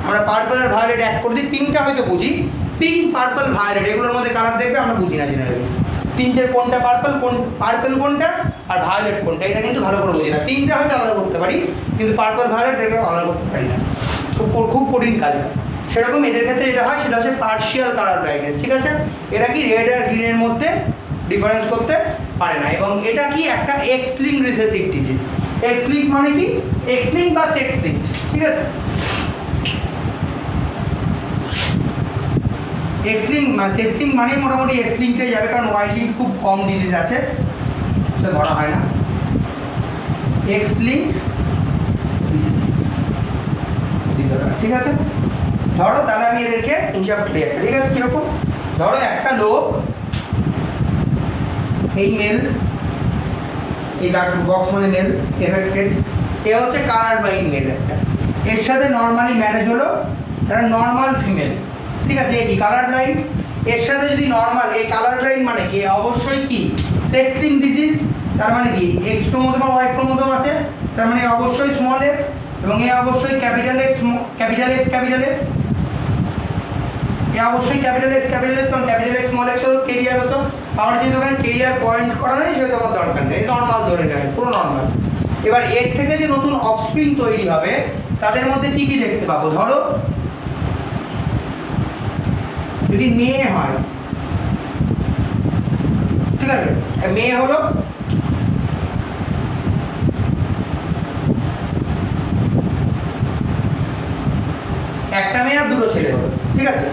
আমরা পার্পল আর ভায়োলেট এক করে দিই, পিঙ্কটা হয়তো বুঝি, পিঙ্ক পার্পল ভায়োলেট এগুলোর মধ্যে কালার দেখবে আমরা বুঝি না জেনারেলি। তিনটের কোনটা পার্পল কোনটা আর ভায়োলেট কোনটা এটা কিন্তু ভালো করে বুঝি না। পিঙ্কটা হয়তো আলাদা করতে পারি, কিন্তু পার্পল ভায়োলেট এটাকে আলাদা করতে পারি না, খুব কঠিন কাজ। সেরকম এদের ক্ষেত্রে যেটা হয় সেটা হচ্ছে পার্শিয়াল কালার ব্লাইন্ডনেস, ঠিক আছে। এরা কি রেড আর গ্রিনের মধ্যে ডিফারেন্স করতে পারে না, এবং এটা কি একটা x link recessive disease. X link মানে কি? এক্স লিঙ্ক বা সেক্স লিঙ্ক, ঠিক আছে। এক্স লিঙ্ক সেক্স লিঙ্ক মানে মোটামুটি এক্স লিঙ্কটাই যাবে, কারণ ওয়াই লিঙ্ক খুব কম ডিজিজ আছে, সেটা ধরা হয় না। এক্স লিঙ্ক ঠিক আছে। ধরো তাহলে আমি এদেরকে হিসাব ক্লিয়ার, ঠিক আছে। কীরকম? ধরো একটা লোক, এই মেল, এই বক্স মানে মেল এফেক্টেড, এ হচ্ছে কালার ব্লাইন্ড মেল একটা, এর সাথে নর্মালি ম্যারেজ হলো, এটা নর্মাল ফিমেল, ঠিক আছে। এই কালার ব্লাইন্ড, এর সাথে যদি নর্মাল, এই কালার ব্লাইন্ড মানে কি অবশ্যই কি সেক্স লিঙ্ক ডিজিজ, তার মানে কি এক্স ক্রোমোজোম আর ওয়াই ক্রোমোজোম আছে, তার মানে অবশ্যই স্মল এক্স, এবং এ অবশ্যই capital X capital X capital X, এ অবশ্যই ক্যাপিটাল এক্স ক্যাপিটাল এক্স, কারণ ক্যাপিটাল এক্স স্মল এক্স হলো কেরিয়ার হতো। আমার যেহেতু ওখানে কেরিয়ার পয়েন্ট করা নেই সেহেতু আমার দরকার নেই, নর্মাল ধরে নেয়, পুরো নর্মাল। এবার এর থেকে যে নতুন অফস্প্রিং তৈরি হবে তাদের মধ্যে কী কী দেখতে পাবো? ধরো যদি মেয়ে হয়, ঠিক আছে, মেয়ে হলো একটা মেয়ে আর দুটো ছেলে হলো, ঠিক আছে।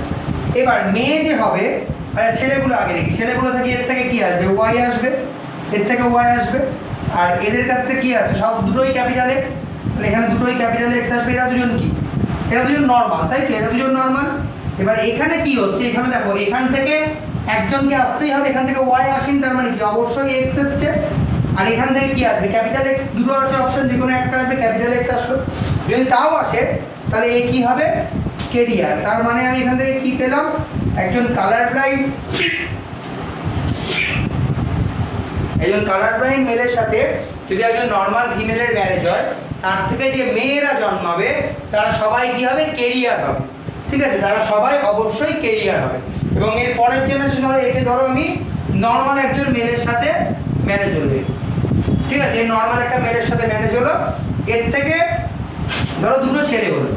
এবার মেয়ে যে হবে, ছেলেগুলো আগে দেখি, ছেলেগুলো থেকে এর থেকে কি আসবে? ওয়াই আসবে, এর থেকে ওয়াই আসবে, আর এদের ক্ষেত্রে কি আসবে? সব দুটোই ক্যাপিটাল এক্স, তাহলে এখানে দুটোই ক্যাপিটাল এক্স আসবে। এরা দুজন কি? এরা দুজন নর্মাল, তাই তো? এরা দুজন নর্মাল। এবার এখানে কি হচ্ছে? এখানে দেখো এখান থেকে একজনকে আসতেই হবে, এখান থেকে ওয়াই আসেন, তার মানে কি অবশ্যই এক্স এসছে, আর এখান থেকে কি আসবে? ক্যাপিটাল এক্স, দুটো আছে অপশন, যে কোনো একটা আসবে, ক্যাপিটাল এক্স আসলো। যদি তাও আসে তাহলে এ কি হবে? কেরিয়ার। তার মানে আমি এখান থেকে কি পেলাম? একজন কালার ব্লাইন্ড, একজন কালার ব্লাইন্ড মেলের সাথে যদি একজন নর্মাল ফিমেলের ম্যারেজ হয়, তার থেকে যে মেয়েরা জন্মাবে তারা সবাই কি হবে? কেরিয়ার হবে, ঠিক আছে। তারা সবাই অবশ্যই কেরিয়ার হবে। এবং এর পরের জেনারেশন ধরো, একে ধরো আমি নর্মাল একজন মেলের সাথে ম্যারেজ হলো, ঠিক আছে, নর্মাল একটা মেলের সাথে ম্যারেজ হলো, এর থেকে ধরো দুটো ছেলে হলো,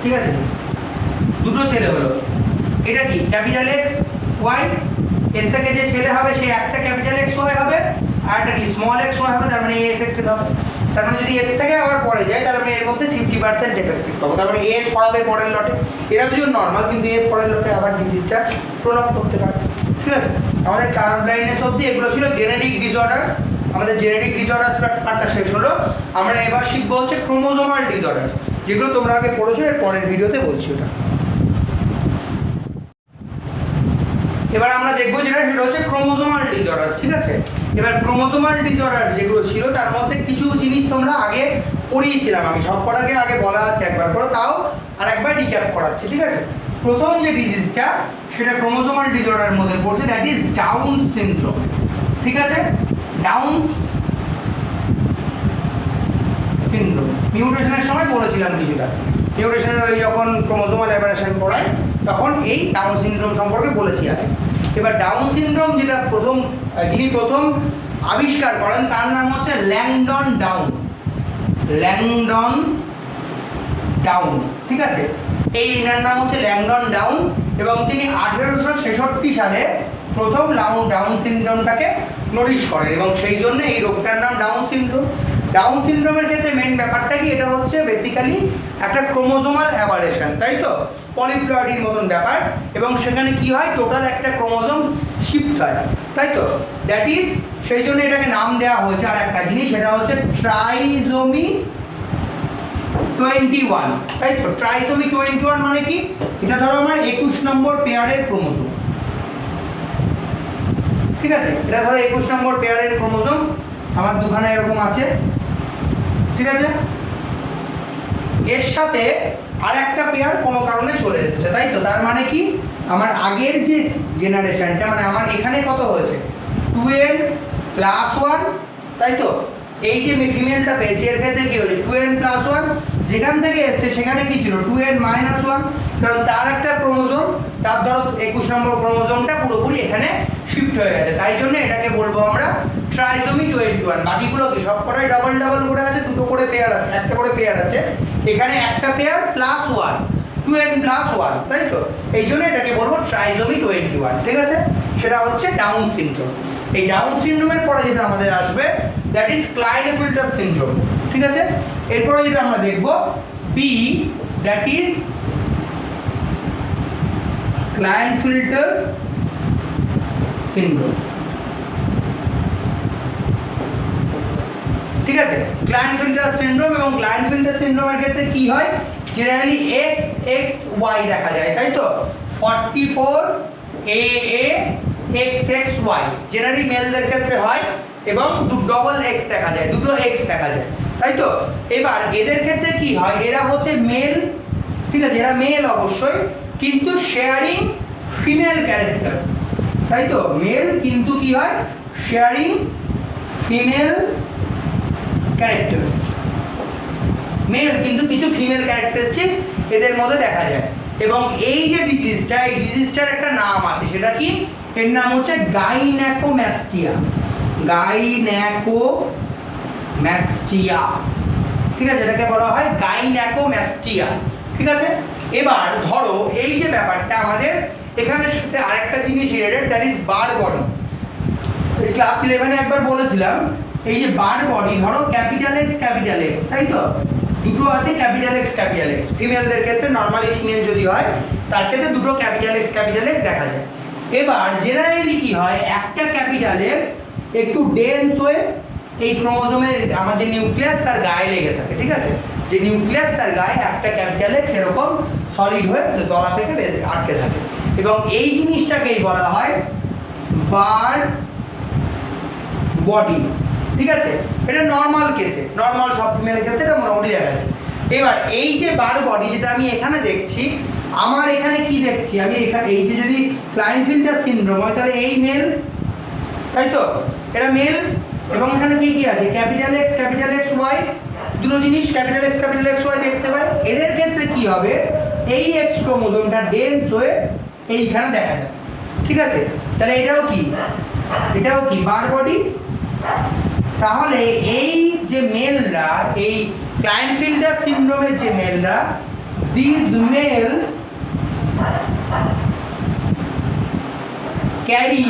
ঠিক আছে, দুটো ছেলে হলো। এটা কি? ক্যাপিটাল এক্স ওয়াই, এর থেকে যে ছেলে হবে সে একটা ক্যাপিটাল এক্স ওয়াই হবে, আর একটা কি স্মল এক্স ওয়াই হবে, তার মানে এ এফেক্টেড হবে। তার মানে যদি এর থেকে আবার পরে যায় তার মানে এর মধ্যে 50% এফেক্টেড পাবো, তার মানে এ পড়াবে পরের লটে। এরা দুজন নর্মাল, কিন্তু এর পরের লটে আবার ডিজিজটা প্রলং করতে পারে, ঠিক আছে। আমাদের কালার ব্লাইন্ডনেস অবধি এগুলো ছিল জেনেটিক ডিসঅর্ডার্স। আমাদের জেনেটিক ডিসঅর্ডার্স পার্টটা শেষ হলো। আমরা এবার শিখবো হচ্ছে ক্রোমোজোমাল ডিসঅর্ডার্স, যেগুলো তোমরা আগে পড়েছো, এর পরের ভিডিওতে বলছি ওটা। এবার আমরা দেখবো যেটা, সেটা হচ্ছে ক্রোমোজোমাল ডিসঅর্ডার্স, ঠিক আছে। এবার ক্রোমোজোমাল ডিসঅর্ডার্স যেগুলো ছিল তার মধ্যে কিছু জিনিস তোমরা আগে পড়িয়েছিলাম, আমি সব কটাকে আগে বলা আছে একবার করে, তাও আর একবার রিক্যাপ করাচ্ছি, ঠিক আছে। প্রথম যে ডিজিজটা সেটা ক্রোমোজোমাল ডিসঅর্ডারের মধ্যে পড়ছে, দ্যাট ইজ ডাউন সিনড্রোম, ঠিক আছে। ডাউন সিনড্রোম মিউটেশনের সময় বলেছিলাম কিছুটা, মিউটেশনের ওই যখন ক্রোমোজোমাল অ্যাবারেশন পড়ায় তখন এই ডাউন সিনড্রোম সম্পর্কে বলেছি আগে। এবার ডাউন সিনড্রোম যেটা যিনি প্রথম আবিষ্কার করেন তার নাম হচ্ছে ল্যাংডন ডাউন, ল্যাংডন ডাউন, ঠিক আছে। এই এনার নাম হচ্ছে ল্যাংডন ডাউন, এবং তিনি 1866 সালে প্রথম ডাউন সিনড্রোমটাকে নোটিশ করেন, এবং সেই জন্য এই রোগটার নাম ডাউন সিনড্রোম। ডাউন সিনড্রোমের ক্ষেত্রে মেন ব্যাপারটা কি? এটা হচ্ছে বেসিক্যালি একটা ক্রোমোজোমাল অ্যাবারেশন, তাই তো, পলিপ্লয়েডির মতন ব্যাপার, এবং সেখানে কি হয়? টোটাল একটা ক্রোমোজোম শিফট হয়, তাই তো। দ্যাট ইজ, সেই জন্য এটাকে নাম দেওয়া হয়েছে আর একটা জিনিস, সেটা হচ্ছে ট্রাইজোমি 21, তাই তো। ট্রাইজোমি 21 মানে কি? এটা ধরো আমার 21 নম্বর পেয়ারের ক্রোমোজোম, ঠিক আছে, এটা ধরো 21 নম্বর পেয়ারের ক্রোমোজোম, আমার দুখানা এরকম আছে, ঠিক আছে। এর সাথে আর একটা পেয়ার কোনো কারণে চলে এসেছে, তাই তো? তার মানে কি, আমার আগের যে জেনারেশনটা, মানে আমার এখানে কত হয়েছে 2n+1, তাই তো? এই যে ফিমেলটা পেয়েছি এর ক্ষেত্রে কি হয়েছে 2n+1, যেখান থেকে এসছে সেখানে কি ছিল 2n-1, কারণ তার একটা ক্রোমোজোম, তার ধরো 21 নম্বর ক্রোমোজোমটা পুরোপুরি এখানে শিফট হয়ে গেছে, তাই জন্য এটাকে বলবো আমরা ট্রাইজোমি 21। বাকিগুলো কি সব কটাই ডাবল ডাবল করে আছে, দুটো করে পেয়ার আছে, একটা করে পেয়ার আছে, এখানে একটা পেয়ার +1, 2n+1, তাই তো? এই জন্য এটাকে বলবো ট্রাইজোমি 21, ঠিক আছে। সেটা হচ্ছে ডাউন সিনড্রোম। এই ডাউন সিনড্রোমের পরে যেটা আমাদের আসবে দ্যাট ইজ ক্লাইনেফেল্টার সিনড্রোম, ঠিক আছে। এরপরে যেটা আমরা দেখব বি, দ্যাট ইজ ক্লাইনফিল্টার সিনড্রোম, ঠিক আছে। ক্লাইনফিল্টার সিনড্রোম এবং ক্লাইনফিল্টার সিনড্রোমের ক্ষেত্রে কি হয়, জেনারেলি XXY দেখা যায়, তাই তো? 44AA XXY জেনারেলি মেলদের ক্ষেত্রে হয়, এবং ডবল X দেখা যায়, দুটো X দেখা যায়, তাই তো? এবার এদের ক্ষেত্রে কি হয়, এরা হচ্ছে মেল, ঠিক আছে, এরা মেল অবশ্যই, কিন্তু শেয়ারিং ফিমেল ক্যারেক্টার্স, তাই তো? মেল কিন্তু কি হয়, শেয়ারিং ফিমেল ক্যারেক্টার্স, মেল কিন্তু কিছু ফিমেল ক্যারেক্টারিস্টিক্স এদের মধ্যে দেখা যায়। এবং এই যে ডিজিজটা, এই ডিজিজটার একটা নাম আছে, সেটা কি, এর নাম হচ্ছে গাইনেকোম্যাস্টিয়া, গাইনেকোম্যাস্টিয়া, ঠিক আছে, এটাকে বলা হয় গাইনেকোম্যাস্টিয়া, ঠিক আছে। এবার ধরো এই যে ব্যাপারটা আমাদের এখানে সাথে আরেকটা জিনিস related, that is bar body. এই ক্লাস 11-এ একবার বলেছিলাম, এই যে বার বডি, ধরো X, তাই তো? দুটো আছে X, ফিমেলদের ক্ষেত্রে, নর্মালি ফিমেল যদি হয় তার ক্ষেত্রে দুটো X দেখা যায়। এবার জেনারেলি কি হয়, একটা X একটু ডেন্স হয়ে এই ক্রোমোজোমে আমার যে নিউক্লিয়াস তার গায়ে লেগে থাকে, ঠিক আছে, যে নিউক্লিয়াস তার গায়ে একটা X এরকম সলিড হয়ে গলা থেকে আটকে থাকে, এবং এই জিনিসটাকেই বলা হয় বার বডি, ঠিক আছে। এটা নর্মাল কেসে, নর্মাল সব ফিমেলের ক্ষেত্রে এটা মোটামুটি দেখা যায়। এবার এই যে বার বডি যেটা আমি এখানে দেখছি, আমার এখানে কি দেখছি আমি, এখানে এই যে যদি ক্লাইনফিল্টার সিনড্রোম হয় তাহলে এই মেল, তাই তো? এটা মেল, এবং এখানে কি কি আছে X, Y, দুটো জিনিস X, Y দেখতে পাই। এদের ক্ষেত্রে কি হবে, এই X ক্রোমোজোমটা ডেন্স হয়ে এইখানে দেখা যায়, ঠিক আছে। তাহলে এটাও কি বার বডি। তাহলে এই যে মেলরা, এই ক্লাইনফিল্টার সিনড্রোমের যে মেলরা, these males carry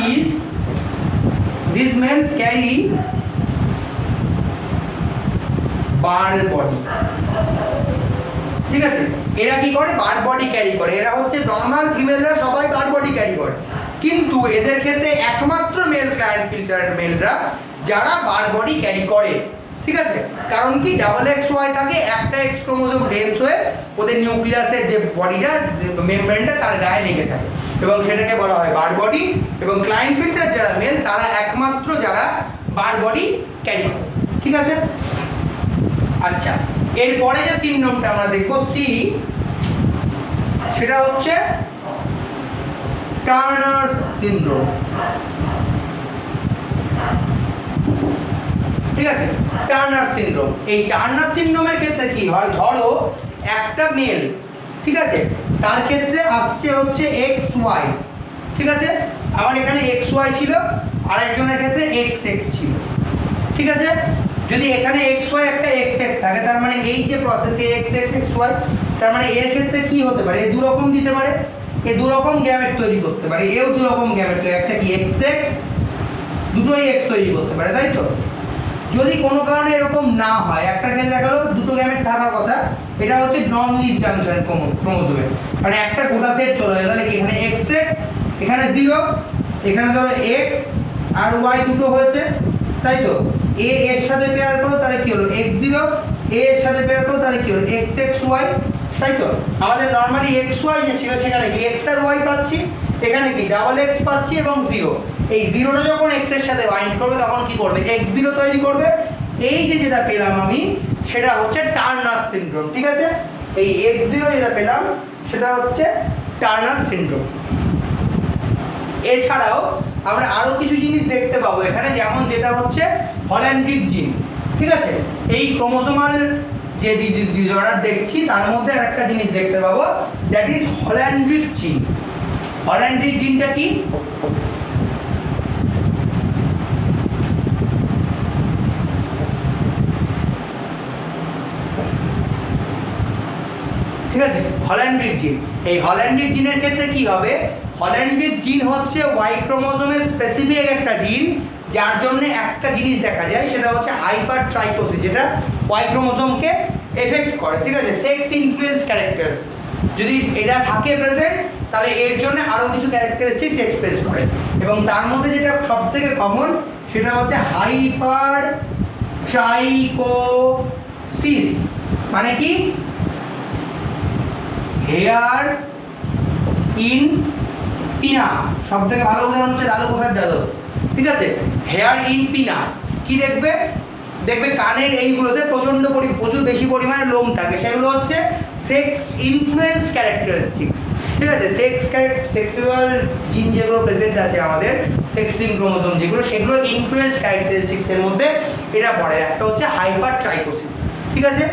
bar body, ঠিক আছে। এরা কি করে, বার বডি ক্যারি করে। এরা হচ্ছে নর্মাল ফিমেলরা সবাই বার বডি ক্যারি করে, কিন্তু এদের ক্ষেত্রে একমাত্র মেল ক্লাইনফিল্টার মেলরা যারা বার বডি ক্যারি করে, ঠিক আছে। কারণ কি, XY থাকে, একটা X ক্রোমোজোম ডেন্স হয়ে ওদের নিউক্লিয়াসের যে বডিটা, মেমব্রেনটা তার গায়ে লেগে থাকে, এবং সেটাকে বলা হয় বার বডি। এবং ক্লাইনফিল্টার যারা মেল, তারা একমাত্র যারা বার বডি ক্যারি করে, ঠিক আছে। আচ্ছা, এরপরে যে সিনড্রোমটা আমরা দেখবো সি, সেটা হচ্ছে টার্নার সিনড্রোম, ঠিক আছে। টার্নার সিনড্রোম, এই টার্নার সিনড্রোমের ক্ষেত্রে কি হয়, ধরো একটা মেল, ঠিক আছে, তার ক্ষেত্রে আসছে হচ্ছে XY, ঠিক আছে। আমার এখানে XY ছিল, আর একজনের ক্ষেত্রে XX ছিল, ঠিক আছে। যদি এখানে XY একটা XX থাকে, তার মানে এই যে প্রসেস XY, তার মানে এর ক্ষেত্রে কি হতে পারে, এ দু রকম দিতে পারে, এ দু রকম গ্যামেট তৈরি করতে পারে, এও দু রকম গ্যামেট, একটা কি XX, দুটোই X তৈরি করতে পারে, তাই তো? যদি কোনো কারণে এরকম না হয়, একটা ক্ষেত্রে দেখা গেল দুটো গ্যামেট থাকার কথা, এটা হচ্ছে নন ডিসজাংশন ক্রোমোজোমের, মানে একটা গোটা সেট চলে যায়, তাহলে কি এখানে XX, এখানে 0, এখানে ধরো X আর Y দুটো হয়েছে, তাই তো? A এর সাথে পেয়ার করো তাহলে কি হলো X0, A এর সাথে পেয়ার করো তাহলে কি হলো XXY, তাই তো? আমাদের নর্মালি XY যে ছিল সেখানে কি X আর Y পাচ্ছি, এখানে কি ডাবল এক্স পাচ্ছি এবং জিরো, এই জিরোটা যখন এক্স এর সাথে বাইন্ড করবে তখন কি করবে, এক্স জিরো তৈরি করবে। এই যে যেটা পেলাম আমি সেটা হচ্ছে টার্নার সিনড্রোম, ঠিক আছে। এই এক্স জিরো যেটা পেলাম সেটা হচ্ছে টার্নার সিনড্রোম। এছাড়াও আমরা আরো কিছু জিনিস দেখতে পাবো এখানে, যেমন যেটা হচ্ছে হল্যান্ড্রিক জিন, ঠিক আছে। এই ক্রোমোসোমাল যে ডিসঅর্ডার দেখছি তার মধ্যে আরেকটা জিনিস দেখতে পাবো, দ্যাট ইজ হল্যান্ড্রিক জিন। হল্যান্ড্রিক জিনটা কি? ঠিক আছে, হল্যান্ড্রিক জিন। এই হল্যান্ড্রিক জিনের ক্ষেত্রে কি হবে, হল্যান্ড্রিক জিন হচ্ছে ওয়াই ক্রোমোসোমের স্পেসিফিক একটা জিন, যার জন্য একটা জিনিস দেখা যায় সেটা হচ্ছে হাইপার ট্রাইকোসিস, যেটা ওয়াই ক্রোমোসোমকে এফেক্ট করে, ঠিক আছে। সেক্স ইনফ্লুয়েন্স ক্যারেক্টার্স যদি এটা থাকে প্রেজেন্ট, তাহলে এর জন্য আরও কিছু ক্যারেক্টারিস্টিক্স এক্সপ্রেস করে, এবং তার মধ্যে যেটা সব থেকে কমন সেটা হচ্ছে হাইপার ট্রাইকোসিস। মানে কি, হেয়ার ইন পিনা, সব থেকে ভালো উদাহরণ হচ্ছে লালু প্রসাদ যাদব, ঠিক আছে। হেয়ার ইন পিনা কি দেখবে, দেখবে কানের এইগুলোতে প্রচুর বেশি পরিমাণে লোম থাকে, সেগুলো হচ্ছে সেক্স ইনফ্লুয়েন্স ক্যারেক্টারিস্টিক্স, ঠিক আছে। সেক্সুয়াল জিন যেগুলো প্রেজেন্ট আছে আমাদের, সেক্স জিন ক্রোমোসোম যেগুলো, সেগুলো ইনফ্লুয়েন্স ক্যারেক্টারিস্টিক্সের মধ্যে এটা পড়ে। একটা হচ্ছে হাইপার ট্রাইকোসিস, ঠিক আছে।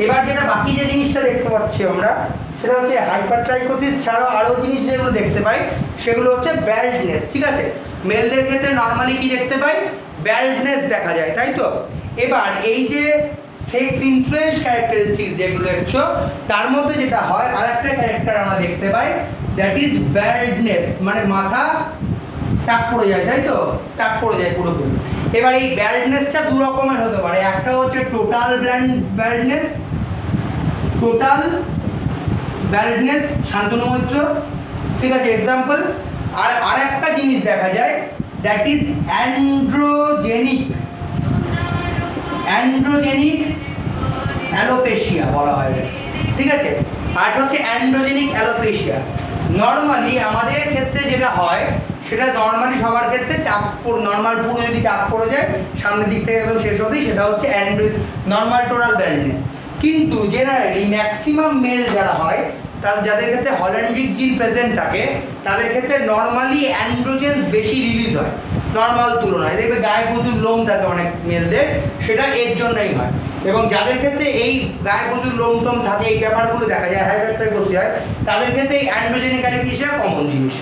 এবার যেটা বাকি যে জিনিসটা দেখতে পাচ্ছি আমরা সেটা হচ্ছে হাইপার ট্রাইকোসিস ছাড়াও আরও জিনিস যেগুলো দেখতে পাই সেগুলো হচ্ছে ব্যাল্ডনেস, ঠিক আছে। মেলদের ক্ষেত্রে নর্মালি কি দেখতে পাই, ব্যাল্ডনেস দেখা যায়, তাই তো। এবার এই যে সেক্স ইনফ্লুয়েন্স ক্যারেক্টারিস্টিক্স যেগুলো দেখছো, তার মধ্যে যেটা হয় আর একটা ক্যারেক্টার আমরা দেখতে পাই, দ্যাট ইজ ব্যাল্ডনেস, মানে মাথা টাক পড়ে যায়, তাই তো, টাক পড়ে যায় পুরোপুরি। এবার এই ব্যাল্ডনেসটা দু রকমের হতে পারে, একটা হচ্ছে টোটাল ব্যাল্ডনেস, টোটাল ব্যাল্ডনেস, শান্তনু মৈত্র, ঠিক আছে, এক্সাম্পল। আর আরেকটা জিনিস দেখা যায়, দ্যাট ইজ অ্যান্ড্রোজেনিক অ্যালোপেশিয়া বলা হয়, ঠিক আছে। আর হচ্ছে অ্যান্ড্রোজেনিক অ্যালোপেশিয়া। নর্মালি আমাদের ক্ষেত্রে যেটা হয় সেটা নর্মালি সবার ক্ষেত্রে নর্মাল পুরো যদি টাপ পড়ে যায় সামনের দিক থেকে একদম শেষ অবধি, সেটা হচ্ছে নর্মাল টোটাল ব্যাল্ডনেস। কিন্তু জেনারেলি ম্যাক্সিমাম মেল যারা হয়, যাদের ক্ষেত্রে হল্যান্ড্রিক জিন প্রেজেন্ট থাকে, তাদের ক্ষেত্রে নর্মালি অ্যান্ড্রোজেন বেশি রিলিজ হয় নর্মাল তুলনায়। দেখবে গায়ে প্রচুর লোম থাকে অনেক মেলদের, সেটা এর জন্যই হয়। এবং যাদের ক্ষেত্রে এই গায়ে প্রচুর লোম টোম থাকে, এই ব্যাপারগুলো দেখা যায়, হাইপার ট্রাইকোসিস হয়, তাদের ক্ষেত্রে এই অ্যান্ড্রোজেনিক অ্যালোপেশিয়া কমন জিনিস।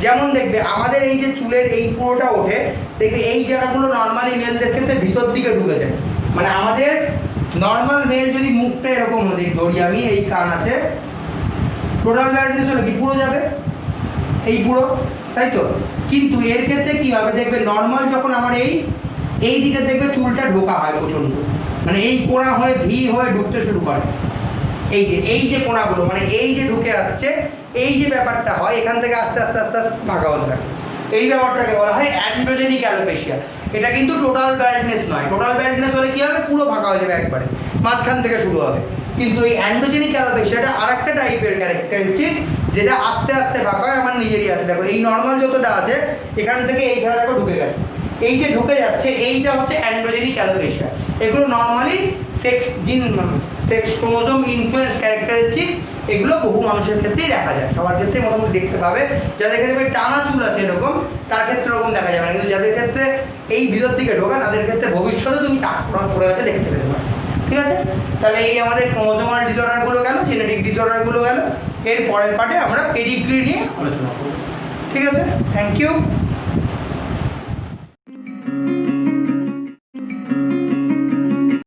যেমন দেখবে আমাদের এই যে চুলের এই পুরোটা ওঠে, দেখবে এই জায়গাগুলো নর্মালি মেলদের ক্ষেত্রে ভিতর দিকে ঢুকে যায়। মানে আমাদের নর্মাল মেল যদি মুখটা এরকম ধরি আমি, এই কান আছে, টোটাল ব্যাল্ডনেস হলে কি পুরো যাবে, এই পুরো, তাই তো। কিন্তু এর ক্ষেত্রে কী হবে, দেখবে নর্মাল যখন আমার এই দিকে দেখবে চুলটা ঢোকা হয় প্রচণ্ড, মানে এই কোণা হয়ে ভি হয়ে ঢুকতে শুরু করে, এই যে কোণাগুলো, মানে এই যে ঢুকে আসছে, এই যে ব্যাপারটা হয়, এখান থেকে আস্তে আস্তে আস্তে আস্তে ফাঁকা হতে থাকে, এই ব্যাপারটাকে বলা হয় অ্যান্ড্রোজেনিক অ্যালোপেশিয়া। এটা কিন্তু টোটাল ব্যাল্ডনেস নয়। টোটাল ব্যাল্ডনেস হলে কী হবে, পুরো ফাঁকা হয়ে যাবে একবারে, মাঝখান থেকে শুরু হবে। কিন্তু এই অ্যান্ড্রোজেনিক অ্যালোপেশিয়াটা আর একটা টাইপের ক্যারেক্টারিস্টিক্স, যেটা আস্তে আস্তে ফাঁকা হয়। আমার নিজেরই আছে, দেখো এই নর্মাল যতটা আছে এখান থেকে এইখানে দেখো ঢুকে গেছে, এই যে ঢুকে যাচ্ছে এইটা হচ্ছে অ্যান্ড্রোজেনিক অ্যালোপেশিয়া। এগুলো normally sex chromosome influence characteristics, এগুলো বহু মানুষের ক্ষেত্রেই দেখা যায়, সবার ক্ষেত্রে মোটামুটি দেখতে পাবে। যাদের ক্ষেত্রে টানা চুল আছে এরকম, তার ক্ষেত্রে এরকম দেখা যাবে না, কিন্তু যাদের ক্ষেত্রে এই ভিতর দিকে ঢোকা, তাদের ক্ষেত্রে ভবিষ্যতে তুমি টাক পড়ে গেছে দেখতে পেতে পারো, ঠিক আছে। তাহলে এই আমাদের ক্রোমোসোমাল ডিসঅর্ডারগুলো গেল, জেনেটিক ডিসঅর্ডারগুলো গেল। এর পরের পার্টে আমরা পেডিগ্রি নিয়ে আলোচনা করব, ঠিক আছে। Thank you.